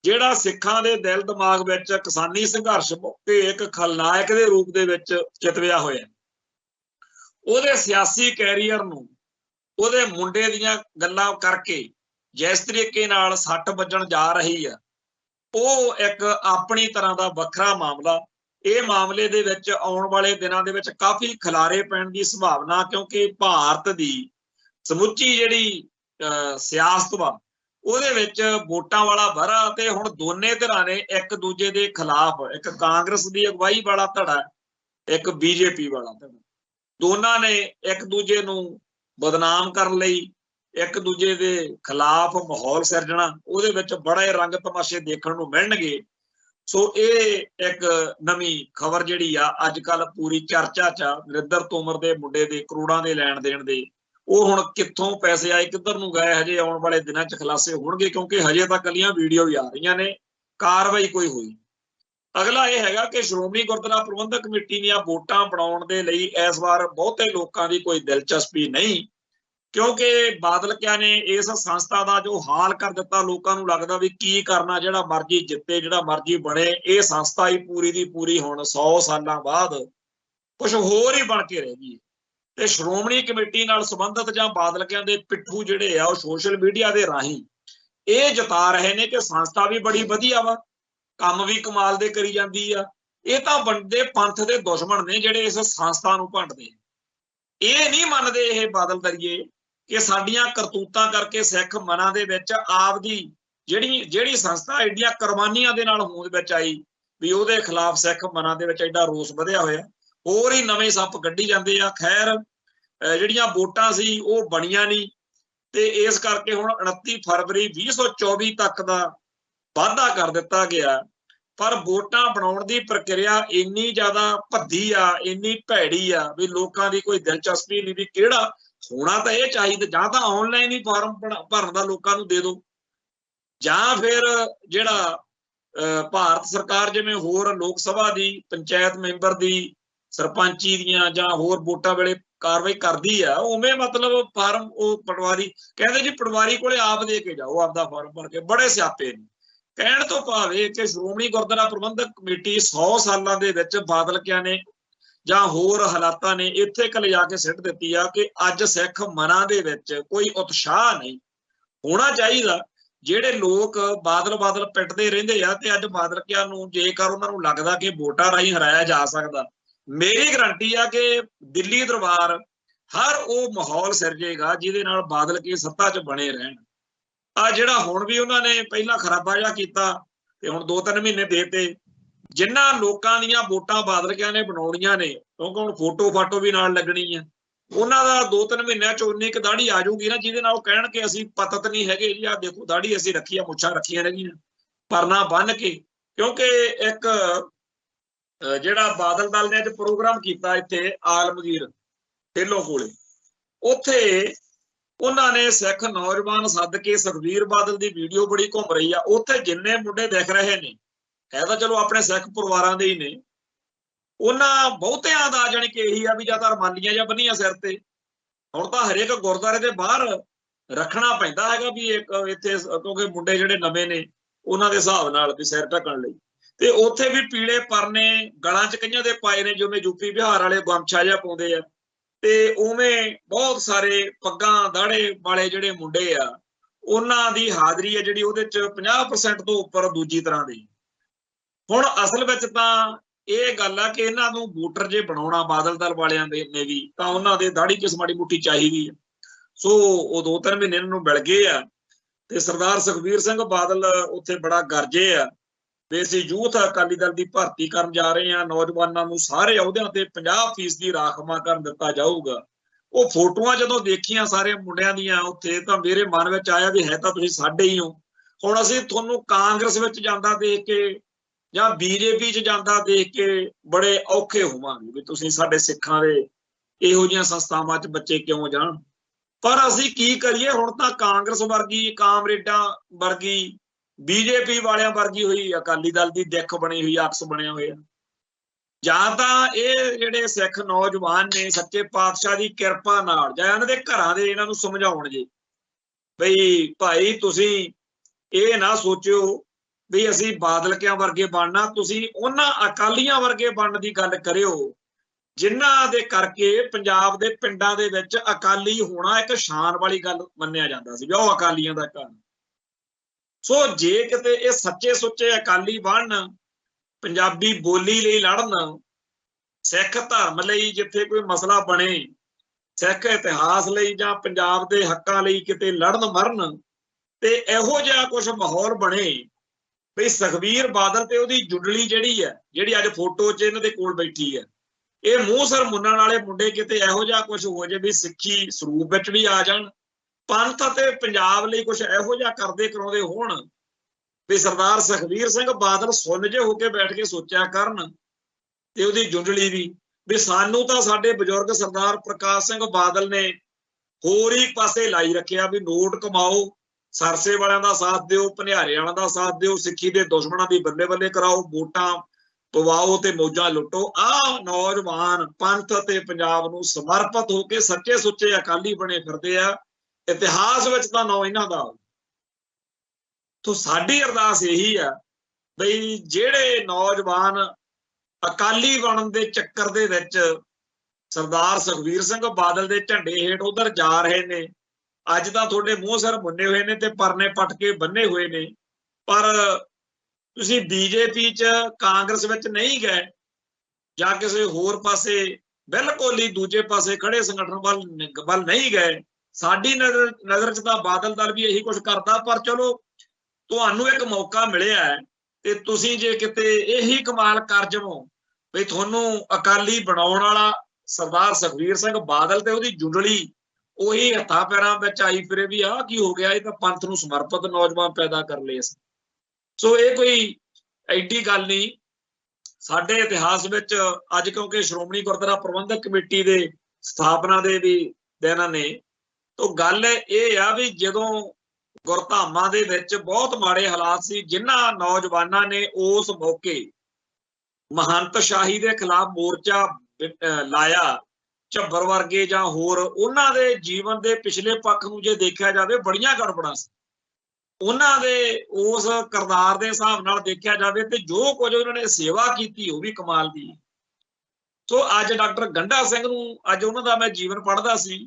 जिहड़ा सिखां दे दिल दिमाग विच किसानी संघर्ष मौके एक खलनायक के रूप दे विच चितविया होया, उहदे सियासी कैरीयर नूं ਉਹਦੇ ਮੁੰਡੇ ਦੀਆਂ ਗੱਲਾਂ ਕਰਕੇ ਜਿਸ ਤਰੀਕੇ ਨਾਲ ਸੱਟ ਵੱਜਣ ਜਾ ਰਹੀ ਆ, ਉਹ ਇੱਕ ਆਪਣੀ ਤਰ੍ਹਾਂ ਦਾ ਵੱਖਰਾ ਮਾਮਲਾ। ਇਹ ਮਾਮਲੇ ਦੇ ਵਿੱਚ ਆਉਣ ਵਾਲੇ ਦਿਨਾਂ ਦੇ ਵਿੱਚ ਕਾਫੀ ਖਿਲਾਰੇ ਪੈਣ ਦੀ ਸੰਭਾਵਨਾ, ਕਿਉਂਕਿ ਭਾਰਤ ਦੀ ਸਮੁੱਚੀ ਜਿਹੜੀ ਸਿਆਸਤ ਵਾ ਉਹਦੇ ਵਿੱਚ ਵੋਟਾਂ ਵਾਲਾ ਵਰਾ, ਤੇ ਹੁਣ ਦੋਨੇ ਧਿਰਾਂ ਨੇ ਇੱਕ ਦੂਜੇ ਦੇ ਖਿਲਾਫ, ਇੱਕ ਕਾਂਗਰਸ ਦੀ ਅਗਵਾਈ ਵਾਲਾ ਧੜਾ, ਇੱਕ BJP ਵਾਲਾ ਧੜਾ, ਦੋਨਾਂ ਨੇ ਇੱਕ ਦੂਜੇ ਨੂੰ बदनाम करने लई एक दूजे के खिलाफ माहौल सिरजना, उहदे विच बड़े रंग तमाशे देखण नूं मिलणगे। सो ये एक नवीं खबर जिहड़ी आ अजकल पूरी चर्चा च, नरिंदर तोमर दे मुंडे दे करोड़ां दे लैण देण दे, वो हुण कित्थों पैसे आए किधर नूं गए, हजे आउण वाले दिनां च खुलासे होणगे, क्योंकि हजे तां कलियां वीडियो भी आ रहीआं ने, कार्रवाई कोई होई। अगला यह हैगा कि श्रोमणी गुरुद्वारा प्रबंधक कमेटी ਦੀਆਂ ਵੋਟਾਂ ਬਣਾਉਣ ਦੇ ਲਈ ਇਸ ਵਾਰ ਬਹੁਤੇ ਲੋਕਾਂ ਦੀ ਕੋਈ ਦਿਲਚਸਪੀ ਨਹੀਂ, क्योंकि बादल क्या ने इस संस्था का जो हाल कर दिता, लोगों को लगता भी की करना, जिहड़ा मर्जी जिते जिहड़ा मर्जी बने, ये संस्था ही पूरी दी पूरी हुण 100 साल बाद कुछ होर ही बन के रह गई। ते श्रोमणी कमेटी नाल संबंधित जां बादलकियां दे पिट्ठू जिहड़े आ वो सोशल मीडिया दे राहीं ये जता रहे ने कि संस्था भी बड़ी वधिया वा, काम भी कमाल दे करी जांदी आ, ये तां बनदे पंथ दे दुश्मन ने जिहड़े इस संस्था नूं भंडदे। ये नहीं मनदे ये बादल दरिए कि साडियां करतूतां करके सिख मनां दे विच आपदी ਜਿਹੜੀ संस्था एडियां कुर्बानियां दे नाल होंद विच आई भी ਉਹਦੇ खिलाफ सिख मनां दे विच एडा रोस ਵਧਿਆ ਹੋਇਆ, होर ही नवें सप्प कड्ढी ਜਾਂਦੇ आ। खैर ਜਿਹੜੀਆਂ ਵੋਟਾਂ ਸੀ ਉਹ ਬਣੀਆਂ नहीं, ਤੇ ਇਸ ਕਰਕੇ ਹੁਣ 29 फरवरी 2024 तक ਦਾ ਵਾਅਦਾ ਕਰ ਦਿੱਤਾ ਗਿਆ। पर वोटां बनाउण दी प्रक्रिया इन्नी ज़्यादा भद्दी आ, इन्नी भैड़ी आ भी लोकां दी कोई दिलचस्पी नहीं भी किहड़ा होना तो यह चाहिए, जां तां ऑनलाइन ही फॉर्म भरन दा लोकां नूं दे दो, जां फिर जिहड़ा भारत सरकार जिवें होर लोक सभा दी, पंचायत मैंबर दी, सरपंची दियां जां होर वोटां वेले कार्रवाई करदी है, उवें मतलब फार्म वो पटवारी कहते जी पटवारी कोले आप दे के जाओ आपदा फार्म भर के। बड़े स्यापे ने। कहण तो भावे कि श्रोमणी गुरुद्वारा प्रबंधक कमेटी 100 सालां दे विच बादल किया ने जां होर हालातां ने इत्थे क लिजा के सिੱਟ ਦਿੱਤੀ आ कि अज सिख मनां दे विच कोई उत्साह नहीं होना चाहिए। ਜਿਹੜੇ ਲੋਕ ਬਾਦਲ ਪਿੱਟਦੇ ਰਹਿੰਦੇ ਆ ਤੇ ਅੱਜ ਬਾਦਲ ਕਿਆਂ ਨੂੰ ਜੇਕਰ ਉਹਨਾਂ ਨੂੰ ਲੱਗਦਾ ਕਿ ਵੋਟਾਂ ਰਾਹੀਂ ਹਰਾਇਆ ਜਾ ਸਕਦਾ, ਮੇਰੀ ਗਰੰਟੀ ਆ ਕਿ ਦਿੱਲੀ ਦਰਬਾਰ ਹਰ ਉਹ ਮਾਹੌਲ ਸਿਰਜੇਗਾ ਜਿਹਦੇ ਨਾਲ ਬਾਦਲ ਕੇ ਸੱਤਾ 'ਚ ਬਣੇ ਰਹਿਣ। ਆ ਜਿਹੜਾ ਹੁਣ ਵੀ ਉਹਨਾਂ ਨੇ ਪਹਿਲਾਂ ਖਰਾਬਾ ਜਿਹਾ ਕੀਤਾ ਤੇ ਹੁਣ 2-3 ਮਹੀਨੇ ਦੇਤੇ, ਜਿਨ੍ਹਾਂ ਲੋਕਾਂ ਦੀਆਂ ਵੋਟਾਂ ਬਾਦਲ ਕਿਆਂ ਨੇ ਬਣਾਉਣੀਆਂ ਨੇ, ਕਿਉਂਕਿ ਹੁਣ ਫੋਟੋ ਫਾਟੋ ਵੀ ਨਾਲ ਲੱਗਣੀ ਆ, ਉਹਨਾਂ ਦਾ 2-3 ਮਹੀਨਿਆਂ 'ਚ ਉਨੀ ਕੁ ਦਾੜੀ ਆ ਜਾਊਗੀ ਨਾ ਜਿਹਦੇ ਨਾਲ ਕਹਿਣ ਕਿ ਅਸੀਂ ਪਤਤ ਨਹੀਂ ਹੈਗੇ ਜੀ, ਆਹ ਦੇਖੋ ਦਾੜੀ ਅਸੀਂ ਰੱਖੀ ਆ, ਮੁੱਛਾਂ ਰੱਖੀਆਂ ਰਹਿਗੀਆਂ ਪਰਨਾ ਬੰਨ ਕੇ। ਕਿਉਂਕਿ ਇੱਕ ਜਿਹੜਾ ਬਾਦਲ ਦਲ ਨੇ ਅੱਜ ਪ੍ਰੋਗਰਾਮ ਕੀਤਾ ਇੱਥੇ ਆਲਮਗੀਰ ਢਿੱਲੋਂ ਕੋਲੇ, ਉੱਥੇ ਉਹਨਾਂ ਨੇ ਸਿੱਖ ਨੌਜਵਾਨ ਸੱਦ ਕੇ ਸੁਖਬੀਰ ਬਾਦਲ ਦੀ ਵੀਡੀਓ ਬੜੀ ਘੁੰਮ ਰਹੀ ਆ, ਉੱਥੇ ਜਿੰਨੇ ਮੁੰਡੇ ਦਿਖ ਰਹੇ ਨੇ ਇਹ ਤਾਂ ਚਲੋ ਆਪਣੇ ਸਿੱਖ ਪਰਿਵਾਰਾਂ ਦੇ ਹੀ ਨੇ, ਉਹਨਾਂ ਬਹੁਤਿਆਂ ਦਾ ਜਾਣੀ ਕਿ ਇਹੀ ਆ ਵੀ ਜਾਂ ਤਾਂ ਰਮਾਨੀਆਂ ਜਾਂ ਬੰਨੀਆਂ ਸਿਰ ਤੇ। ਹੁਣ ਤਾਂ ਹਰੇਕ ਗੁਰਦੁਆਰੇ ਦੇ ਬਾਹਰ ਰੱਖਣਾ ਪੈਂਦਾ ਹੈਗਾ ਵੀ ਇੱਕ ਇੱਥੇ, ਕਿਉਂਕਿ ਮੁੰਡੇ ਜਿਹੜੇ ਨਵੇਂ ਨੇ ਉਹਨਾਂ ਦੇ ਹਿਸਾਬ ਨਾਲ ਵੀ ਸਿਰ ਢੱਕਣ ਲਈ, ਤੇ ਉੱਥੇ ਵੀ ਪੀਲੇ ਪਰਨੇ ਗਲਾਂ 'ਚ ਕਈਆਂ ਦੇ ਪਾਏ ਨੇ, ਜਿਵੇਂ ਯੂਪੀ ਬਿਹਾਰ ਵਾਲੇ ਗਮਛਾ ਜਿਹਾ ਪਾਉਂਦੇ ਆ, ਤੇ ਉਵੇਂ ਬਹੁਤ ਸਾਰੇ ਪੱਗਾਂ ਦਾੜੇ ਵਾਲੇ ਜਿਹੜੇ ਮੁੰਡੇ ਆ ਉਹਨਾਂ ਦੀ ਹਾਜ਼ਰੀ ਹੈ ਜਿਹੜੀ ਉਹਦੇ 'ਚ 50% ਤੋਂ ਉੱਪਰ ਦੂਜੀ ਤਰ੍ਹਾਂ ਦੀ। ਹੁਣ ਅਸਲ ਵਿੱਚ ਤਾਂ ਇਹ ਗੱਲ ਆ ਕਿ ਇਹਨਾਂ ਨੂੰ ਵੋਟਰ ਜੇ ਬਣਾਉਣਾ ਬਾਦਲ ਦਲ ਵਾਲਿਆਂ ਦੇ ਨੇ ਵੀ, ਤਾਂ ਉਹਨਾਂ ਦੇ ਦਾੜੀ ਕਿਸ ਮਾੜੀ ਮੁੱਠੀ ਚਾਹੀਦੀ ਹੈ। ਸੋ ਉਹ 2-3 ਮਹੀਨੇ ਇਹਨਾਂ ਨੂੰ ਮਿਲ ਗਏ ਆ ਤੇ ਸਰਦਾਰ ਸੁਖਬੀਰ ਸਿੰਘ ਬਾਦਲ ਉੱਥੇ ਬੜਾ ਗਰਜੇ ਆ ਵੀ ਅਸੀਂ ਯੂਥ ਅਕਾਲੀ ਦਲ ਦੀ ਭਰਤੀ ਕਰਨ ਜਾ ਰਹੇ ਹਾਂ, ਨੌਜਵਾਨਾਂ ਨੂੰ ਸਾਰੇ ਅਹੁਦਿਆਂ ਤੇ 50% ਦੀ ਰਾਖਵਾਂਕਰਨ ਦਿੱਤਾ ਜਾਊਗਾ। ਉਹ ਫੋਟੋਆਂ ਜਦੋਂ ਦੇਖੀਆਂ ਸਾਰੇ ਮੁੰਡਿਆਂ ਦੀਆਂ ਉੱਥੇ, ਤਾਂ ਮੇਰੇ ਮਨ ਵਿੱਚ ਆਇਆ ਵੀ ਹੈ ਤਾਂ ਤੁਸੀਂ ਸਾਡੇ ਹੀ ਹੋ। ਹੁਣ ਅਸੀਂ ਤੁਹਾਨੂੰ ਕਾਂਗਰਸ ਵਿੱਚ ਜਾਂਦਾ ਦੇਖ ਕੇ ਜਾਂ ਬੀਜੇਪੀ 'ਚ ਜਾਂਦਾ ਦੇਖ ਕੇ ਬੜੇ ਔਖੇ ਹੋਵਾਂਗੇ ਵੀ ਤੁਸੀਂ ਸਾਡੇ ਸਿੱਖਾਂ ਦੇ ਇਹੋ ਜਿਹੀਆਂ ਸੰਸਥਾਵਾਂ 'ਚ ਬੱਚੇ ਕਿਉਂ ਜਾਣ। ਪਰ ਅਸੀਂ ਕੀ ਕਰੀਏ, ਹੁਣ ਤਾਂ ਕਾਂਗਰਸ ਵਰਗੀ, ਕਾਮਰੇਡਾਂ ਵਰਗੀ, ਬੀਜੇਪੀ ਵਾਲਿਆਂ ਵਰਗੀ ਹੋਈ ਅਕਾਲੀ ਦਲ ਦੀ ਦਿੱਖ ਬਣੀ ਹੋਈ, ਅਕਸ ਬਣਿਆ ਹੋਇਆ। ਜਾਂ ਤਾਂ ਇਹ ਜਿਹੜੇ ਸਿੱਖ ਨੌਜਵਾਨ ਨੇ ਸੱਚੇ ਪਾਤਸ਼ਾਹ ਦੀ ਕਿਰਪਾ ਨਾਲ ਜਾਂ ਇਹਨਾਂ ਦੇ ਘਰਾਂ ਦੇ ਇਹਨਾਂ ਨੂੰ ਸਮਝਾਉਣ ਜੇ ਬਈ ਭਾਈ ਤੁਸੀਂ ਇਹ ਨਾ ਸੋਚਿਓ ਵੀ ਅਸੀਂ ਬਾਦਲ ਕਿਆਂ ਵਰਗੇ ਬਣਨਾ, ਤੁਸੀਂ ਉਹਨਾਂ ਅਕਾਲੀਆਂ ਵਰਗੇ ਬਣਨ ਦੀ ਗੱਲ ਕਰਿਓ ਜਿਨ੍ਹਾਂ ਦੇ ਕਰਕੇ ਪੰਜਾਬ ਦੇ ਪਿੰਡਾਂ ਦੇ ਵਿੱਚ ਅਕਾਲੀ ਹੋਣਾ ਇੱਕ ਸ਼ਾਨ ਵਾਲੀ ਗੱਲ ਮੰਨਿਆ ਜਾਂਦਾ ਸੀ, ਉਹ ਅਕਾਲੀਆਂ ਦਾ ਘਰ। ਸੋ ਜੇ ਕਿਤੇ ਇਹ ਸੱਚੇ ਸੁੱਚੇ ਅਕਾਲੀ ਬਣਨ, ਪੰਜਾਬੀ ਬੋਲੀ ਲਈ ਲੜਨ, ਸਿੱਖ ਧਰਮ ਲਈ ਜਿੱਥੇ ਕੋਈ ਮਸਲਾ ਬਣੇ, ਸਿੱਖ ਇਤਿਹਾਸ ਲਈ ਜਾਂ ਪੰਜਾਬ ਦੇ ਹੱਕਾਂ ਲਈ ਕਿਤੇ ਲੜਨ ਮਰਨ, ਤੇ ਇਹੋ ਜਿਹਾ ਕੁਝ ਮਾਹੌਲ ਬਣੇ ਵੀ ਸੁਖਬੀਰ ਬਾਦਲ ਤੇ ਉਹਦੀ ਜੁੰਡਲੀ ਜਿਹੜੀ ਹੈ, ਜਿਹੜੀ ਅੱਜ ਫੋਟੋ 'ਚ ਇਹਨਾਂ ਦੇ ਕੋਲ ਬੈਠੀ ਹੈ, ਇਹ ਮੂੰਹ ਸਿਰ ਮੁੰਨਣ ਵਾਲੇ ਮੁੰਡੇ ਕਿਤੇ ਇਹੋ ਜਿਹਾ ਕੁਝ ਹੋ ਜਾਵੇ ਵੀ ਸਿੱਖੀ ਸਰੂਪ ਵਿੱਚ ਵੀ ਆ ਜਾਣ, ਪੰਥ ਅਤੇ ਪੰਜਾਬ ਲਈ ਕੁਝ ਇਹੋ ਜਿਹਾ ਕਰਦੇ ਕਰਾਉਂਦੇ ਹੋਣ ਵੀ ਸਰਦਾਰ ਸੁਖਬੀਰ ਸਿੰਘ ਬਾਦਲ ਸੁੰਨ ਜੇ ਹੋ ਕੇ ਬੈਠ ਕੇ ਸੋਚਿਆ ਕਰਨ, ਤੇ ਉਹਦੀ ਜੁੰਡਲੀ ਵੀ ਸਾਨੂੰ ਤਾਂ ਸਾਡੇ ਬਜ਼ੁਰਗ ਸਰਦਾਰ ਪ੍ਰਕਾਸ਼ ਸਿੰਘ ਬਾਦਲ ਨੇ ਹੋਰ ਹੀ ਪਾਸੇ ਲਾਈ ਰੱਖਿਆ ਵੀ ਨੋਟ ਕਮਾਓ, ਸਰਸੇ ਵਾਲਿਆਂ ਦਾ ਸਾਥ ਦਿਓ, ਭਨਿਆਰੇ ਵਾਲਿਆਂ ਦਾ ਸਾਥ ਦਿਓ, ਸਿੱਖੀ ਦੇ ਦੁਸ਼ਮਣਾਂ ਦੀ ਬੱਲੇ ਬੱਲੇ ਕਰਾਓ, ਵੋਟਾਂ ਪਵਾਓ ਤੇ ਮੌਜਾਂ ਲੁੱਟੋ। ਆਹ ਨੌਜਵਾਨ ਪੰਥ ਅਤੇ ਪੰਜਾਬ ਨੂੰ ਸਮਰਪਿਤ ਹੋ ਕੇ ਸੱਚੇ ਸੁੱਚੇ ਅਕਾਲੀ ਬਣੇ ਫਿਰਦੇ ਆ, ਇਤਿਹਾਸ ਵਿੱਚ ਤਾਂ ਨਾਂ ਇਹਨਾਂ ਦਾ। ਤੋ ਸਾਡੀ ਅਰਦਾਸ ਇਹੀ ਆ ਬਈ ਜਿਹੜੇ ਨੌਜਵਾਨ ਅਕਾਲੀ ਬਣਨ ਦੇ ਚੱਕਰ ਦੇ ਵਿੱਚ ਸਰਦਾਰ ਸੁਖਬੀਰ ਸਿੰਘ ਬਾਦਲ ਦੇ ਝੰਡੇ ਹੇਠ ਉਧਰ ਜਾ ਰਹੇ ਨੇ, ਅੱਜ ਤਾਂ ਤੁਹਾਡੇ ਮੂੰਹ ਸਿਰ ਮੁੰਨੇ ਹੋਏ ਨੇ ਤੇ ਪਰਨੇ ਪੱਟ ਕੇ ਬੰਨੇ ਹੋਏ ਨੇ, ਪਰ ਤੁਸੀਂ ਬੀਜੇਪੀ 'ਚ ਕਾਂਗਰਸ ਵਿੱਚ ਨਹੀਂ ਗਏ ਜਾਂ ਕਿਸੇ ਹੋਰ ਪਾਸੇ ਬਿਲਕੁਲ ਹੀ ਦੂਜੇ ਪਾਸੇ ਖੜੇ ਸੰਗਠਨ ਵੱਲ ਨਹੀਂ ਗਏ। ਸਾਡੀ ਨਜ਼ਰ 'ਚ ਤਾਂ ਬਾਦਲ ਦਲ ਵੀ ਇਹੀ ਕੁਝ ਕਰਦਾ, ਪਰ ਚਲੋ ਤੁਹਾਨੂੰ ਇੱਕ ਮੌਕਾ ਮਿਲਿਆ ਹੈ ਤੇ ਤੁਸੀਂ ਜੇ ਕਿਤੇ ਇਹੀ ਕਮਾਲ ਕਰ ਜਾਵੋ ਵੀ ਤੁਹਾਨੂੰ ਅਕਾਲੀ ਬਣਾਉਣ ਵਾਲਾ ਸਰਦਾਰ ਸੁਖਬੀਰ ਸਿੰਘ ਬਾਦਲ ਤੇ ਉਹਦੀ ਜੁੰਡਲੀ ਉਹੀ ਹੱਥਾਂ ਪੈਰਾਂ ਵਿੱਚ ਆਈ ਫਿਰੇ ਵੀ ਆਹ ਕੀ ਹੋ ਗਿਆ, ਇਹ ਤਾਂ ਪੰਥ ਨੂੰ ਸਮਰਪਿਤ ਨੌਜਵਾਨ ਪੈਦਾ ਕਰ ਲਏ ਅਸੀਂ। ਸੋ ਇਹ ਕੋਈ ਐਡੀ ਗੱਲ ਨਹੀਂ। ਸਾਡੇ ਇਤਿਹਾਸ ਵਿੱਚ ਅੱਜ ਕਿਉਂਕਿ ਸ਼੍ਰੋਮਣੀ ਗੁਰਦੁਆਰਾ ਪ੍ਰਬੰਧਕ ਕਮੇਟੀ ਦੇ ਸਥਾਪਨਾ ਦੇ ਵੀ ਦਿਨ ਨੇ। तो गल ये आ भी जदों गुरधामां दे विच बहुत माड़े हालात सी, जिन्हां नौजवानां ने उस मौके महंत शाही दे खिलाफ मोर्चा लाया, झब्बर वर्गे जां होर उन्हां दे जीवन दे पिछले पक्ष नूं जे देखिया जावे बड़ियां गड़बड़ां सी। उन्हां दे उस किरदार दे हिसाब नाल देखिया जावे ते जो कुछ उन्हां ने सेवा कीती वो भी कमाल दी। सो अज डॉक्टर गंडा सिंह नूं अज उन्हां दा मैं जीवन पढ़दा सी,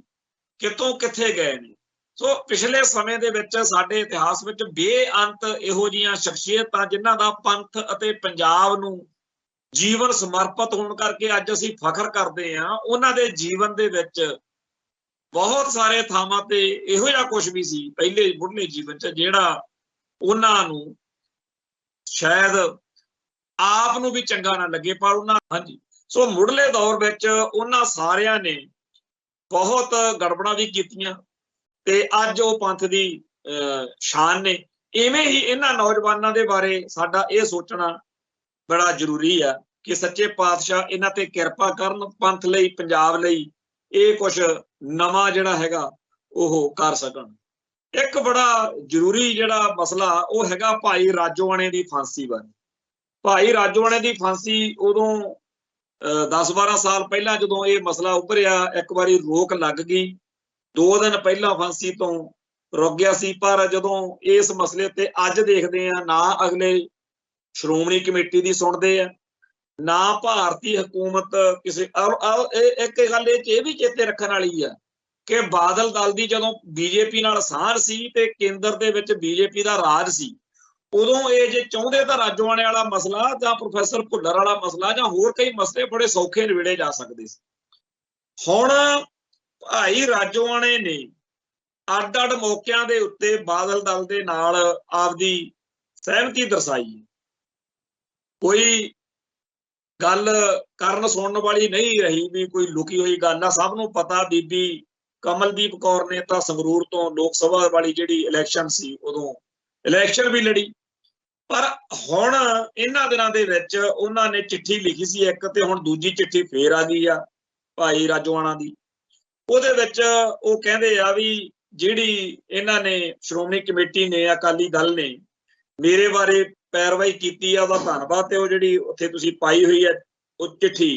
कितों किथे गए ने। सो पिछले समय दे विच साडे इतिहास विच बेअंत इहो जिहियां शख्सियतां जिन्हां दा पंथ अते पंजाब नूं जीवन समर्पित होण करके अज असीं फखर करदे हां। उन्हां दे जीवन दे विच बहुत सारे थावां ते इहो जिहा कुछ भी सी पहले बुढ़ले जीवन च जिहड़ा उन्हां नूं शायद आप नूं भी चंगा ना लगे, पर उन्हां हांजी सो मुढ़ले दौर विच उन्हां सारियां ने बहुत गड़बड़ा भी कीतियां ते अज वो पंथ दी शान ने। इवें ही इन्हां नौजवानां दे बारे साडा ये सोचना बड़ा जरूरी है कि सच्चे पातशाह इन्हां ते किरपा करन, पंथ लई पंजाब लई ये कुछ नवां जिहड़ा हैगा ओह कर सकन। एक बड़ा जरूरी जिहड़ा मसला वो हैगा भाई राजोआणे दी फांसी बारे। भाई राजोआणे दी फांसी उदों 10-12 साल पहला जो ये मसला उभरिया एक बारी रोक लग गई, 2 दिन पहला फांसी तो रुक गया सी। पर जदों इस मसले ते अज देखते हैं ना अगले श्रोमणी कमेटी की सुनते हैं ना भारतीय हुकूमत किसी। एक गल ये भी चेते रखने वाली है कि बादल दल की जदों बीजेपी नाल साझ सी ते केंद्र दे विच बीजेपी का राज सी, उदों ये जे चाहुंदे तां राजोआणे वाला मसला जां प्रोफैसर भुल्लर वाला मसला जां होर कई मसले बड़े सौखे निबेड़े जा सकते सी। हुण भाई राजोआणे ने अड-अड मौकिਆਂ ਦੇ ਉੱਤੇ बादल दल ਦੇ ਨਾਲ ਆਪਦੀ सहमति दर्शाई। कोई गल करन सुनन वाली नहीं रही भी कोई लुकी हुई गल आ। सब नूं पता बीबी कमलदीप कौर ने तां संगरूर तो लोक सभा वाली जिहड़ी इलैक्शन सी उदों इलैक्शन भी लड़ी। पर हुण इन्हां दिनां दे विच उन्हां ने चिट्ठी लिखी सी एक, ते हुण दूजी चिट्ठी फेर आ गई आ भाई राजोआणा दी। ਉਹਦੇ ਵਿੱਚ ਉਹ ਕਹਿੰਦੇ ਆ ਵੀ ਜਿਹੜੀ ਇਹਨਾਂ ਨੇ ਸ਼੍ਰੋਮਣੀ ਕਮੇਟੀ ਨੇ ਅਕਾਲੀ ਦਲ ਨੇ ਮੇਰੇ ਬਾਰੇ ਪੈਰਵਾਈ ਕੀਤੀ ਆ, ਉਹਦਾ ਧੰਨਵਾਦ। ਤੇ ਉਹ ਜਿਹੜੀ ਉੱਥੇ ਤੁਸੀਂ ਪਾਈ ਹੋਈ ਹੈ ਉਹ ਚਿੱਠੀ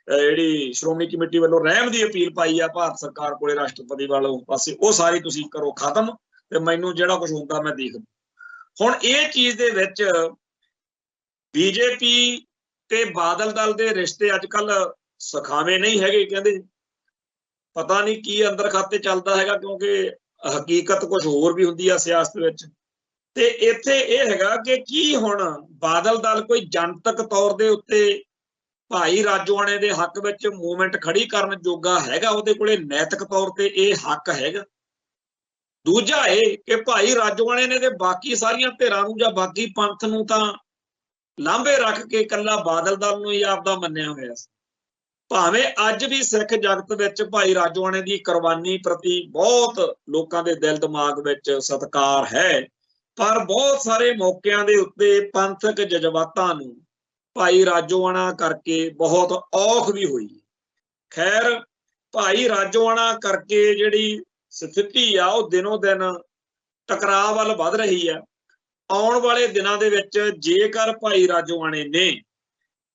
ਜਿਹੜੀ ਸ਼੍ਰੋਮਣੀ ਕਮੇਟੀ ਵੱਲੋਂ ਰਹਿਮ ਦੀ ਅਪੀਲ ਪਾਈ ਆ ਭਾਰਤ ਸਰਕਾਰ ਕੋਲੇ ਰਾਸ਼ਟਰਪਤੀ ਵੱਲੋਂ ਪਾਸੇ, ਉਹ ਸਾਰੀ ਤੁਸੀਂ ਕਰੋ ਖਤਮ ਤੇ ਮੈਨੂੰ ਜਿਹੜਾ ਕੁਝ ਹੁੰਦਾ ਮੈਂ ਦੇਖ। ਹੁਣ ਇਹ ਚੀਜ਼ ਦੇ ਵਿੱਚ ਬੀਜੇਪੀ ਤੇ ਬਾਦਲ ਦਲ ਦੇ ਰਿਸ਼ਤੇ ਅੱਜ ਕੱਲ ਸਖਾਵੇਂ ਨਹੀਂ ਹੈਗੇ। ਕਹਿੰਦੇ पता नहीं की अंदर खाते चलता है, क्योंकि हकीकत कुछ होर भी हुंदी आ सियासत विच। ते इत्थे ये हैगा कि की हुण बादल दल कोई जनतक तौर दे उत्ते भाई राजोआणे दे हक विच मूवमेंट खड़ी करन जोगा हैगा, उहदे कोले नैतिक तौर ते ये हक हैगा। दूजा ये कि भाई राजोआणे ने ते बाकी सारियां धिरां नूं जां बाकी पंथ नूं तां लांभे रख के कल्ला बादल दल नूं ही आपदा मन्निया होया सी। भावें अज भी सिख जगत विच भाई राजोआणे की कुर्बानी प्रति बहुत लोगों के दिल दिमाग विच सत्कार है, पर बहुत सारे मौकों के उत्ते पंथक जज्बातां नूं भाई राजोआणा करके बहुत औख भी हुई। खैर भाई राजोआणा करके जिहड़ी स्थिति आ वो दिनों दिन टकराव वल वध रही है। आउण वाले दिनां दे विच जेकर भाई राजोआणे ने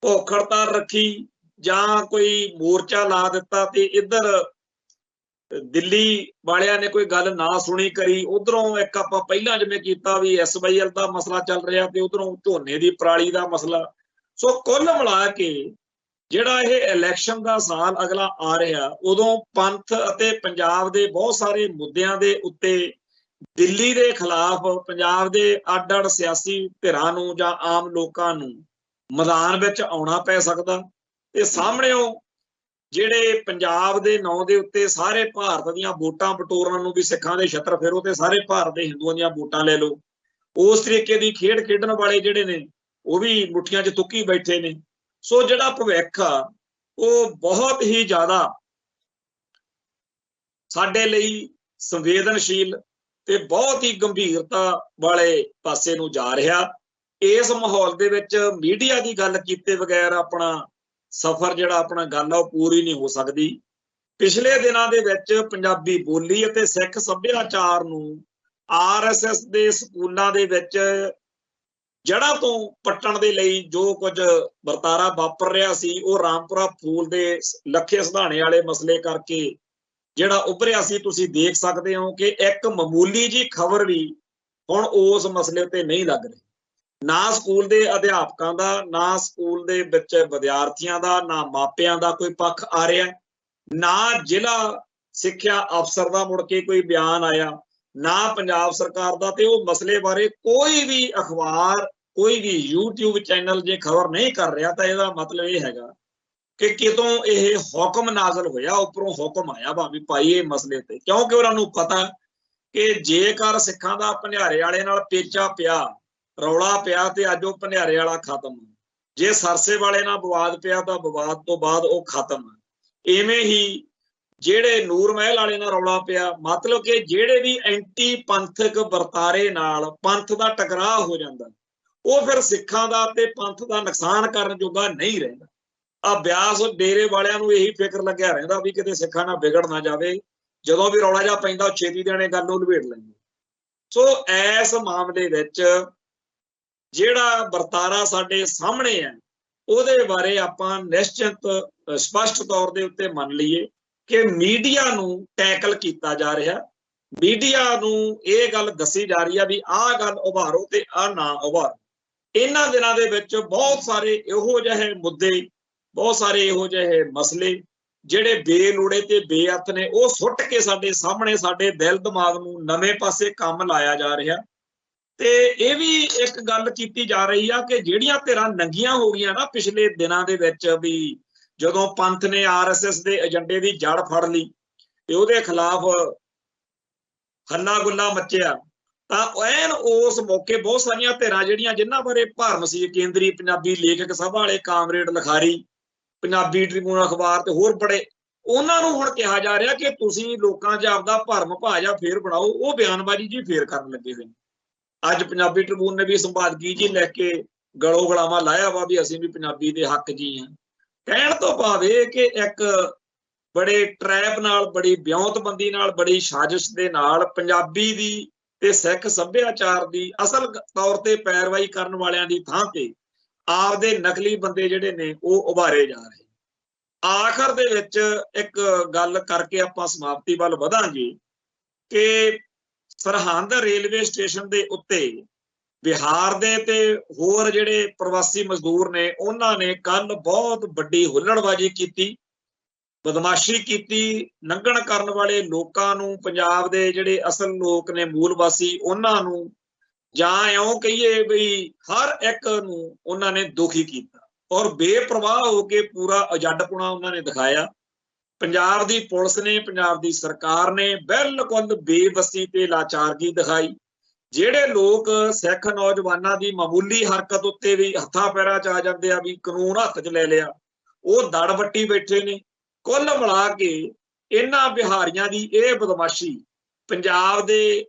भुख हड़ताल रखी जां कोई मोर्चा ला दिता ते इधर दिल्ली वालियां ने कोई गल ना सुनी करी, उधरों एक आपां पहलां जिवें कीता भी SYL दा मसला चल रहा ते उधरों झोने दी पराली दा मसला। सो कुल मिला के जिहड़ा ये इलैक्शन दा साल अगला आ रहा उदों पंथ अते पंजाब दे बहुत सारे मुद्दिआं दे उत्ते दिल्ली दे खिलाफ पंजाब दे अड-अड सियासी धिरां नूं जां आम लोकां नूं मैदान विच आउणा पै सकदा। ते सामणेओ ਜਿਹੜੇ पंजाब के नौ के उत्ते सारे भारत दीयां वोटां बटोरन नूं भी सिखां दे छत्र फिरो ते सारे भारत के हिंदुआं दीयां वोटां ले लो, उस तरीके की खेड खेडण वाले जिहड़े ने वो भी मुठियां च तुक्की बैठे ने। सो जिहड़ा भविख आ वो बहुत ही ज़्यादा साडे लई संवेदनशील ते बहुत ही गंभीरता वाले पासे नूं जा रहा। इस माहौल दे विच मीडिया की गल कीते बगैर अपना सफर जिहड़ा अपना गल आ पूरी नहीं हो सकती। ਪਿਛਲੇ ਦਿਨਾਂ ਦੇ ਵਿੱਚ ਪੰਜਾਬੀ ਬੋਲੀ ਅਤੇ ਸਿੱਖ ਸੱਭਿਆਚਾਰ ਨੂੰ ਆਰਐਸਐਸ ਦੇ ਸਕੂਲਾਂ ਦੇ ਵਿੱਚ ਜੜ੍ਹਾਂ ਤੋਂ ਪੱਟਣ ਦੇ ਲਈ ਜੋ ਕੁਝ ਵਰਤਾਰਾ ਵਾਪਰ ਰਿਹਾ ਸੀ, ਉਹ ਰਾਮਪੁਰਾ ਫੂਲ ਦੇ ਲੱਖੇ ਸਿਧਾਣੇ ਵਾਲੇ ਮਸਲੇ ਕਰਕੇ ਜਿਹੜਾ ਉੱਭਰਿਆ ਸੀ। ਤੁਸੀਂ ਦੇਖ ਸਕਦੇ ਹੋ ਕਿ ਇੱਕ ਮਾਮੂਲੀ ਜੀ ਖਬਰ ਵੀ ਹੁਣ ਉਸ ਮਸਲੇ ਉੱਤੇ ਨਹੀਂ ਲੱਗ ਰਹੀ। ਨਾ ਸਕੂਲ ਦੇ ਅਧਿਆਪਕਾਂ ਦਾ, ਨਾ ਸਕੂਲ ਦੇ ਵਿੱਚ ਵਿਦਿਆਰਥੀਆਂ ਦਾ, ਨਾ ਮਾਪਿਆਂ ਦਾ ਕੋਈ ਪੱਖ ਆ ਰਿਹਾ, ਨਾ ਜ਼ਿਲ੍ਹਾ ਸਿੱਖਿਆ ਅਫਸਰ ਦਾ ਮੁੜ ਕੇ ਕੋਈ ਬਿਆਨ ਆਇਆ, ਨਾ ਪੰਜਾਬ ਸਰਕਾਰ ਦਾ। ਤੇ ਉਹ ਮਸਲੇ ਬਾਰੇ ਕੋਈ ਵੀ ਅਖਬਾਰ, ਕੋਈ ਵੀ YouTube ਚੈਨਲ ਜੇ ਖਬਰ ਨਹੀਂ ਕਰ ਰਿਹਾ ਤਾਂ ਇਹਦਾ ਮਤਲਬ ਇਹ ਹੈਗਾ ਕਿ ਕਿਤੋਂ ਇਹ ਹੁਕਮ ਨਾਜ਼ਲ ਹੋਇਆ, ਉੱਪਰੋਂ ਹੁਕਮ ਆਇਆ ਵਾ ਵੀ ਭਾਈ ਇਹ ਮਸਲੇ ਤੇ। ਕਿਉਂਕਿ ਉਹਨਾਂ ਨੂੰ ਪਤਾ ਕਿ ਜੇਕਰ ਸਿੱਖਾਂ ਦਾ ਭੰਡਾਰੇ ਵਾਲੇ ਨਾਲ ਪੇਚਾ ਪਿਆ, ਰੌਲਾ ਪਿਆ, ਤੇ ਅੱਜ ਉਹ ਭੰਡਾਰੇ ਵਾਲਾ ਖਤਮ। ਜੇ ਸਰਸੇ ਵਾਲੇ ਨਾਲ ਵਿਵਾਦ ਪਿਆ ਤਾਂ ਵਿਵਾਦ ਤੋਂ ਬਾਅਦ ਉਹ ਖਤਮ। ਇਵੇਂ ਹੀ ਜਿਹੜੇ ਨੂਰ ਮਹਿਲ ਵਾਲੇ ਨਾਲ ਰੌਲਾ ਪਿਆ, ਮਤਲਬ ਕਿ ਜਿਹੜੇ ਵੀ ਐਂਟੀ ਪੰਥਕ ਵਰਤਾਰੇ ਨਾਲ ਪੰਥ ਦਾ ਟਕਰਾਅ ਹੋ ਜਾਂਦਾ, ਉਹ ਫਿਰ ਸਿੱਖਾਂ ਦਾ ਤੇ ਪੰਥ ਦਾ ਨੁਕਸਾਨ ਕਰਨ ਜੋਗਾ ਨਹੀਂ ਰਹਿੰਦਾ। ਆ ਬਿਆਸ ਡੇਰੇ ਵਾਲਿਆਂ ਨੂੰ ਇਹੀ ਫਿਕਰ ਲੱਗਿਆ ਰਹਿੰਦਾ ਵੀ ਕਿਤੇ ਸਿੱਖਾਂ ਨਾਲ ਵਿਗੜ ਨਾ ਜਾਵੇ। ਜਦੋਂ ਵੀ ਰੌਲਾ ਜਿਹਾ ਪੈਂਦਾ ਉਹ ਛੇਤੀ ਦੇਣੇ ਗੱਲ ਨੂੰ ਲਵੇੜ ਲੈਂਦੇ। ਸੋ ਇਸ ਮਾਮਲੇ ਵਿੱਚ ਜਿਹੜਾ ਵਰਤਾਰਾ ਸਾਡੇ ਸਾਹਮਣੇ ਹੈ, ਉਹਦੇ ਬਾਰੇ ਆਪਾਂ ਨਿਸ਼ਚਿਤ ਸਪਸ਼ਟ ਤੌਰ ਦੇ ਉੱਤੇ ਮੰਨ ਲਈਏ ਕਿ ਮੀਡੀਆ ਨੂੰ ਟੈਕਲ ਕੀਤਾ ਜਾ ਰਿਹਾ। ਮੀਡੀਆ ਨੂੰ ਇਹ ਗੱਲ ਦੱਸੀ ਜਾ ਰਹੀ ਆ ਵੀ ਆਹ ਗੱਲ ਉਭਾਰੋ ਤੇ ਆਹ ਨਾ ਉਭਾਰੋ। ਇਹਨਾਂ ਦਿਨਾਂ ਦੇ ਵਿੱਚ ਬਹੁਤ ਸਾਰੇ ਇਹੋ ਜਿਹੇ ਮੁੱਦੇ, ਬਹੁਤ ਸਾਰੇ ਇਹੋ ਜਿਹੇ ਮਸਲੇ ਜਿਹੜੇ ਬੇਲੋੜੇ ਤੇ ਬੇਅਰਥ ਨੇ, ਉਹ ਸੁੱਟ ਕੇ ਸਾਡੇ ਸਾਹਮਣੇ ਸਾਡੇ ਦਿਲ ਦਿਮਾਗ ਨੂੰ ਨਵੇਂ ਪਾਸੇ ਕੰਮ ਲਾਇਆ ਜਾ ਰਿਹਾ। ਤੇ ਇਹ ਵੀ ਇੱਕ ਗੱਲ ਕੀਤੀ ਜਾ ਰਹੀ ਆ ਕਿ ਜਿਹੜੀਆਂ ਧਿਰਾਂ ਨੰਗੀਆਂ ਹੋ ਗਈਆਂ ਨਾ ਪਿਛਲੇ ਦਿਨਾਂ ਦੇ ਵਿੱਚ, ਵੀ ਜਦੋਂ ਪੰਥ ਨੇ ਆਰਐਸਐਸ ਦੇ ਏਜੰਡੇ ਦੀ ਜੜ ਫੜ ਲਈ ਤੇ ਉਹਦੇ ਖਿਲਾਫ ਹੱਲਾ ਗੁੱਲਾ ਮੱਚਿਆ, ਤਾਂ ਐਨ ਉਸ ਮੌਕੇ ਬਹੁਤ ਸਾਰੀਆਂ ਧਿਰਾਂ ਜਿਹੜੀਆਂ ਜਿਨ੍ਹਾਂ ਬਾਰੇ ਭਰਮ ਸੀ, ਕੇਂਦਰੀ ਪੰਜਾਬੀ ਲੇਖਕ ਸਭਾ ਵਾਲੇ ਕਾਮਰੇਡ ਲਿਖਾਰੀ, ਪੰਜਾਬੀ ਟ੍ਰਿਬਿਊਨ ਅਖਬਾਰ ਤੇ ਹੋਰ ਬੜੇ, ਉਹਨਾਂ ਨੂੰ ਹੁਣ ਕਿਹਾ ਜਾ ਰਿਹਾ ਕਿ ਤੁਸੀਂ ਲੋਕਾਂ 'ਚ ਆਪਦਾ ਭਰਮ ਭਾਜਾ ਫੇਰ ਬਣਾਓ। ਉਹ ਬਿਆਨਬਾਜ਼ੀ ਜੀ ਫੇਰ ਕਰਨ ਲੱਗੇ ਹੋਏ। ਅੱਜ ਪੰਜਾਬੀ ਟ੍ਰਿਬਿਊਨ ਨੇ ਵੀ ਸੰਪਾਦਕੀ ਜੀ ਲਿਖ ਕੇ ਗਲੋਂ ਗਲਾਵਾਂ ਲਾਇਆ ਵਾ ਵੀ ਅਸੀਂ ਵੀ ਪੰਜਾਬੀ ਦੇ ਹੱਕ ਜੀ ਹਾਂ। ਕਹਿਣ ਤੋਂ ਭਾਵ ਇਹ ਕਿ ਇੱਕ ਬੜੇ ਟਰੈਪ ਨਾਲ, ਬੜੀ ਵਿਉਂਤਬੰਦੀ ਨਾਲ, ਬੜੀ ਸਾਜ਼ਿਸ਼ ਦੇ ਨਾਲ ਪੰਜਾਬੀ ਦੀ ਤੇ ਸਿੱਖ ਸੱਭਿਆਚਾਰ ਦੀ ਅਸਲ ਤੌਰ ਤੇ ਪੈਰਵਾਈ ਕਰਨ ਵਾਲਿਆਂ ਦੀ ਥਾਂ ਤੇ ਆਪਦੇ ਨਕਲੀ ਬੰਦੇ ਜਿਹੜੇ ਨੇ ਉਹ ਉਭਾਰੇ ਜਾ ਰਹੇ। ਆਖਰ ਦੇ ਵਿੱਚ ਇੱਕ ਗੱਲ ਕਰਕੇ ਆਪਾਂ ਸਮਾਪਤੀ ਵੱਲ ਵਧਾਂਗੇ ਕਿ ਸਰਹੰਦ ਰੇਲਵੇ ਸਟੇਸ਼ਨ ਦੇ ਉੱਤੇ ਬਿਹਾਰ ਦੇ ਤੇ ਹੋਰ ਜਿਹੜੇ ਪ੍ਰਵਾਸੀ ਮਜ਼ਦੂਰ ਨੇ, ਉਹਨਾਂ ਨੇ ਕੱਲ ਬਹੁਤ ਵੱਡੀ ਹੁੱਲੜਬਾਜ਼ੀ ਕੀਤੀ, ਬਦਮਾਸ਼ੀ ਕੀਤੀ। ਲੰਘਣ ਕਰਨ ਵਾਲੇ ਲੋਕਾਂ ਨੂੰ, ਪੰਜਾਬ ਦੇ ਜਿਹੜੇ ਅਸਲ ਲੋਕ ਨੇ, ਮੂਲ ਵਾਸੀ, ਉਹਨਾਂ ਨੂੰ, ਜਾਂ ਇਉਂ ਕਹੀਏ ਵੀ ਹਰ ਇੱਕ ਨੂੰ ਉਹਨਾਂ ਨੇ ਦੁਖੀ ਕੀਤਾ ਔਰ ਬੇਪਰਵਾਹ ਹੋ ਕੇ ਪੂਰਾ ਅਜੱਡਪੁਣਾ ਉਹਨਾਂ ਨੇ ਦਿਖਾਇਆ। ਪੰਜਾਬ ਦੀ ਪੁਲਿਸ ਨੇ, ਪੰਜਾਬ ਦੀ ਸਰਕਾਰ ਨੇ ਬਿਲਕੁਲ ਬੇਬਸੀ ਤੇ ਲਾਚਾਰਗੀ ਦਿਖਾਈ। ਜਿਹੜੇ ਲੋਕ ਸਿੱਖ ਨੌਜਵਾਨਾਂ ਦੀ ਮਾਮੂਲੀ ਹਰਕਤ ਉੱਤੇ ਵੀ ਹੱਥਾਂ ਪੈਰਾਂ 'ਚ ਆ ਜਾਂਦੇ ਆ ਵੀ ਕਾਨੂੰਨ ਹੱਥ 'ਚ ਲੈ ਲਿਆ, ਉਹ ਦੜ ਵੱਟੀ ਬੈਠੇ ਨੇ। ਕੁੱਲ ਮਿਲਾ ਕੇ ਇਹਨਾਂ ਬਿਹਾਰੀਆਂ ਦੀ ਇਹ ਬਦਮਾਸ਼ੀ ਪੰਜਾਬ ਦੇ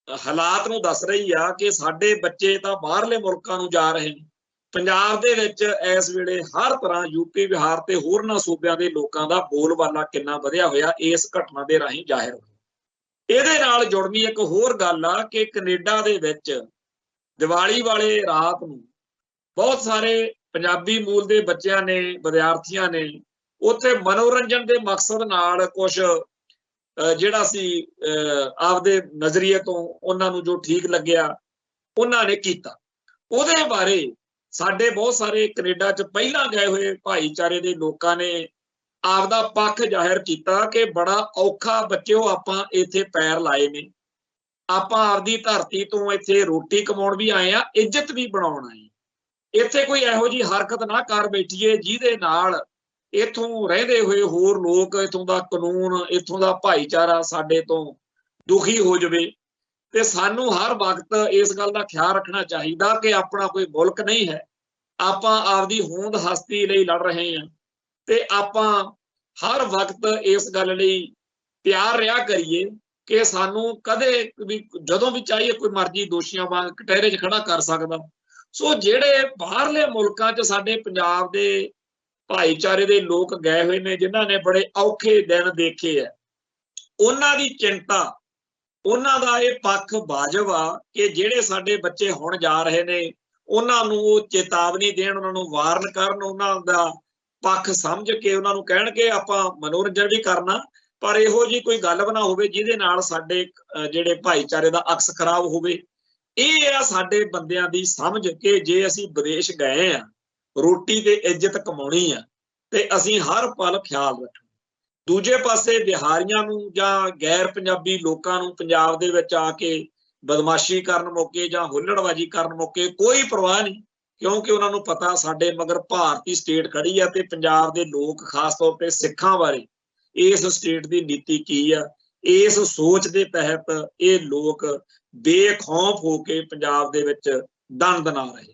ਹਾਲਾਤ ਨੂੰ ਦੱਸ ਰਹੀ ਆ ਕਿ ਸਾਡੇ ਬੱਚੇ ਤਾਂ ਬਾਹਰਲੇ ਮੁਲਕਾਂ ਨੂੰ ਜਾ ਰਹੇ ਨੇ। ਪੰਜਾਬ ਦੇ ਵਿੱਚ ਇਸ ਵੇਲੇ ਹਰ ਤਰ੍ਹਾਂ ਯੂਪੀ, ਬਿਹਾਰ ਤੇ ਹੋਰਨਾਂ ਸੂਬਿਆਂ ਦੇ ਲੋਕਾਂ ਦਾ ਬੋਲਬਾਲਾ ਕਿੰਨਾ ਵਧਿਆ ਹੋਇਆ ਇਸ ਘਟਨਾ ਦੇ ਰਾਹੀਂ ਜ਼ਾਹਿਰ ਹੋਇਆ। ਇਹਦੇ ਨਾਲ ਜੁੜਨੀ ਇੱਕ ਹੋਰ ਗੱਲ ਆ ਕਿ ਕੈਨੇਡਾ ਦੇ ਵਿੱਚ ਦੀਵਾਲੀ ਵਾਲੇ ਰਾਤ ਨੂੰ ਬਹੁਤ ਸਾਰੇ ਪੰਜਾਬੀ ਮੂਲ ਦੇ ਬੱਚਿਆਂ ਨੇ, ਵਿਦਿਆਰਥੀਆਂ ਨੇ ਉੱਥੇ ਮਨੋਰੰਜਨ ਦੇ ਮਕਸਦ ਨਾਲ ਕੁਝ ਜਿਹੜਾ ਸੀ ਆਪਦੇ ਨਜ਼ਰੀਏ ਤੋਂ ਉਹਨਾਂ ਨੂੰ ਜੋ ਠੀਕ ਲੱਗਿਆ ਉਹਨਾਂ ਨੇ ਕੀਤਾ। ਉਹਦੇ ਬਾਰੇ ਸਾਡੇ ਬਹੁਤ ਸਾਰੇ ਕੈਨੇਡਾ 'ਚ ਪਹਿਲਾਂ ਗਏ ਹੋਏ ਭਾਈਚਾਰੇ ਦੇ ਲੋਕਾਂ ਨੇ ਆਪਦਾ ਪੱਖ ਜ਼ਾਹਿਰ ਕੀਤਾ ਕਿ ਬੜਾ ਔਖਾ ਬੱਚਿਓ ਆਪਾਂ ਇੱਥੇ ਪੈਰ ਲਾਏ ਨੇ, ਆਪਾਂ ਆਪਦੀ ਧਰਤੀ ਤੋਂ ਇੱਥੇ ਰੋਟੀ ਕਮਾਉਣ ਵੀ ਆਏ ਆ, ਇੱਜ਼ਤ ਵੀ ਬਣਾਉਣ ਆਏ। ਇੱਥੇ ਕੋਈ ਇਹੋ ਜਿਹੀ ਹਰਕਤ ਨਾ ਕਰ ਬੈਠੀਏ ਜਿਹਦੇ ਨਾਲ ਇੱਥੋਂ ਰਹਿੰਦੇ ਹੋਏ ਹੋਰ ਲੋਕ, ਇੱਥੋਂ ਦਾ ਕਾਨੂੰਨ, ਇੱਥੋਂ ਦਾ ਭਾਈਚਾਰਾ ਸਾਡੇ ਤੋਂ ਦੁਖੀ ਹੋ ਜਾਵੇ। ਤੇ ਸਾਨੂੰ ਹਰ ਵਕਤ ਇਸ ਗੱਲ ਦਾ ਖਿਆਲ ਰੱਖਣਾ ਚਾਹੀਦਾ ਕਿ ਆਪਣਾ ਕੋਈ ਮੁਲਕ ਨਹੀਂ ਹੈ, ਆਪਾਂ ਆਪਦੀ ਹੋਂਦ ਹਸਤੀ ਲਈ ਲੜ ਰਹੇ ਹਾਂ ਤੇ ਆਪਾਂ ਹਰ ਵਕਤ ਇਸ ਗੱਲ ਲਈ ਤਿਆਰ ਰਿਹਾ ਕਰੀਏ ਕਿ ਸਾਨੂੰ ਕਦੇ ਵੀ ਜਦੋਂ ਵੀ ਚਾਹੀਏ ਕੋਈ ਮਰਜ਼ੀ ਦੋਸ਼ੀਆਂ ਵਾਂਗ ਕਟਹਿਰੇ 'ਚ ਖੜਾ ਕਰ ਸਕਦਾ। ਸੋ ਜਿਹੜੇ ਬਾਹਰਲੇ ਮੁਲਕਾਂ 'ਚ ਸਾਡੇ ਪੰਜਾਬ ਦੇ भाईचारे दे लोक गए हुए ने जिन्हां ने बड़े औखे दिन देखे है, उन्हां दी चिंता उन्हां दा ये पक्ष वाजिब आ कि जिहड़े साडे बच्चे हुण जा रहे ने उन्हां नूं ओह चेतावनी देण, उन्हां नूं वाਰਨ करन, उन्हां दा पक्ष समझ के उन्हां नूं कहण कि आपां मनोरंजन भी करना पर इहो जी कोई गल ना होवे जिहदे नाल साडे जिहड़े भाईचारे दा अक्स खराब होवे। ਇਹ ਆ ਸਾਡੇ ਬੰਦਿਆਂ ਦੀ ਸਮਝ ਕਿ ਜੇ ਅਸੀਂ ਵਿਦੇਸ਼ ਗਏ ਆ ਰੋਟੀ ਤੇ ਇੱਜ਼ਤ ਕਮਾਉਣੀ ਆ ਤੇ ਅਸੀਂ ਹਰ ਪਲ ਖਿਆਲ ਰੱਖਣਾ। ਦੂਜੇ ਪਾਸੇ ਬਿਹਾਰੀਆਂ ਨੂੰ ਜਾਂ ਗੈਰ ਪੰਜਾਬੀ ਲੋਕਾਂ ਨੂੰ ਪੰਜਾਬ ਦੇ ਵਿੱਚ ਆ ਕੇ ਬਦਮਾਸ਼ੀ ਕਰਨ ਮੌਕੇ ਜਾਂ ਹੁੱਲੜਬਾਜ਼ੀ ਕਰਨ ਮੌਕੇ ਕੋਈ ਪਰਵਾਹ ਨਹੀਂ, ਕਿਉਂਕਿ ਉਹਨਾਂ ਨੂੰ ਪਤਾ ਸਾਡੇ ਮਗਰ ਭਾਰਤੀ ਸਟੇਟ ਖੜੀ ਆ ਤੇ ਪੰਜਾਬ ਦੇ ਲੋਕ ਖਾਸ ਤੌਰ ਤੇ ਸਿੱਖਾਂ ਬਾਰੇ ਇਸ ਸਟੇਟ ਦੀ ਨੀਤੀ ਕੀ ਆ। ਇਸ ਸੋਚ ਦੇ ਤਹਿਤ ਇਹ ਲੋਕ ਬੇਖੌਫ ਹੋ ਕੇ ਪੰਜਾਬ ਦੇ ਵਿੱਚ ਦੰਦਨਾ ਰਹੇ।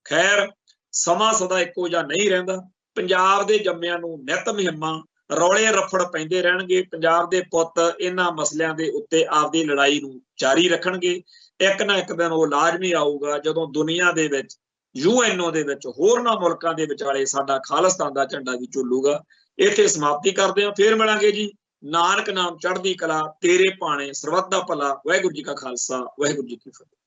ਖੈਰ ਸਮਾਂ ਸਦਾ ਇੱਕੋ ਜਿਹਾ ਨਹੀਂ ਰਹਿੰਦਾ। ਪੰਜਾਬ ਦੇ ਜੰਮਿਆਂ ਨੂੰ ਨਿਤ ਮੁਹਿੰਮਾਂ ਰੌਲੇ ਰਫੜ ਪੈਂਦੇ ਰਹਿਣਗੇ। ਪੰਜਾਬ ਦੇ ਪੁੱਤ ਇਹਨਾਂ ਮਸਲਿਆਂ ਦੇ ਉੱਤੇ ਆਪਦੀ ਲੜਾਈ ਨੂੰ ਜਾਰੀ ਰੱਖਣਗੇ। ਇੱਕ ਨਾ ਇੱਕ ਦਿਨ ਉਹ ਲਾਜ਼ਮੀ ਆਊਗਾ ਜਦੋਂ ਦੁਨੀਆ ਦੇ ਵਿੱਚ UNO ਦੇ ਵਿੱਚ ਹੋਰਨਾਂ ਮੁਲਕਾਂ ਦੇ ਵਿਚਾਲੇ ਸਾਡਾ ਖਾਲਿਸਤਾਨ ਦਾ ਝੰਡਾ ਵੀ ਝੁੱਲੂਗਾ। ਇੱਥੇ ਸਮਾਪਤੀ ਕਰਦੇ ਹਾਂ, ਫੇਰ ਮਿਲਾਂਗੇ ਜੀ। ਨਾਨਕ ਨਾਮ ਚੜ੍ਹਦੀ ਕਲਾ, ਤੇਰੇ ਭਾਣੇ ਸਰਬੱਤ ਦਾ ਭਲਾ। ਵਾਹਿਗੁਰੂ ਜੀ ਕਾ ਖਾਲਸਾ, ਵਾਹਿਗੁਰੂ ਜੀ ਕੀ ਫਤਿਹ।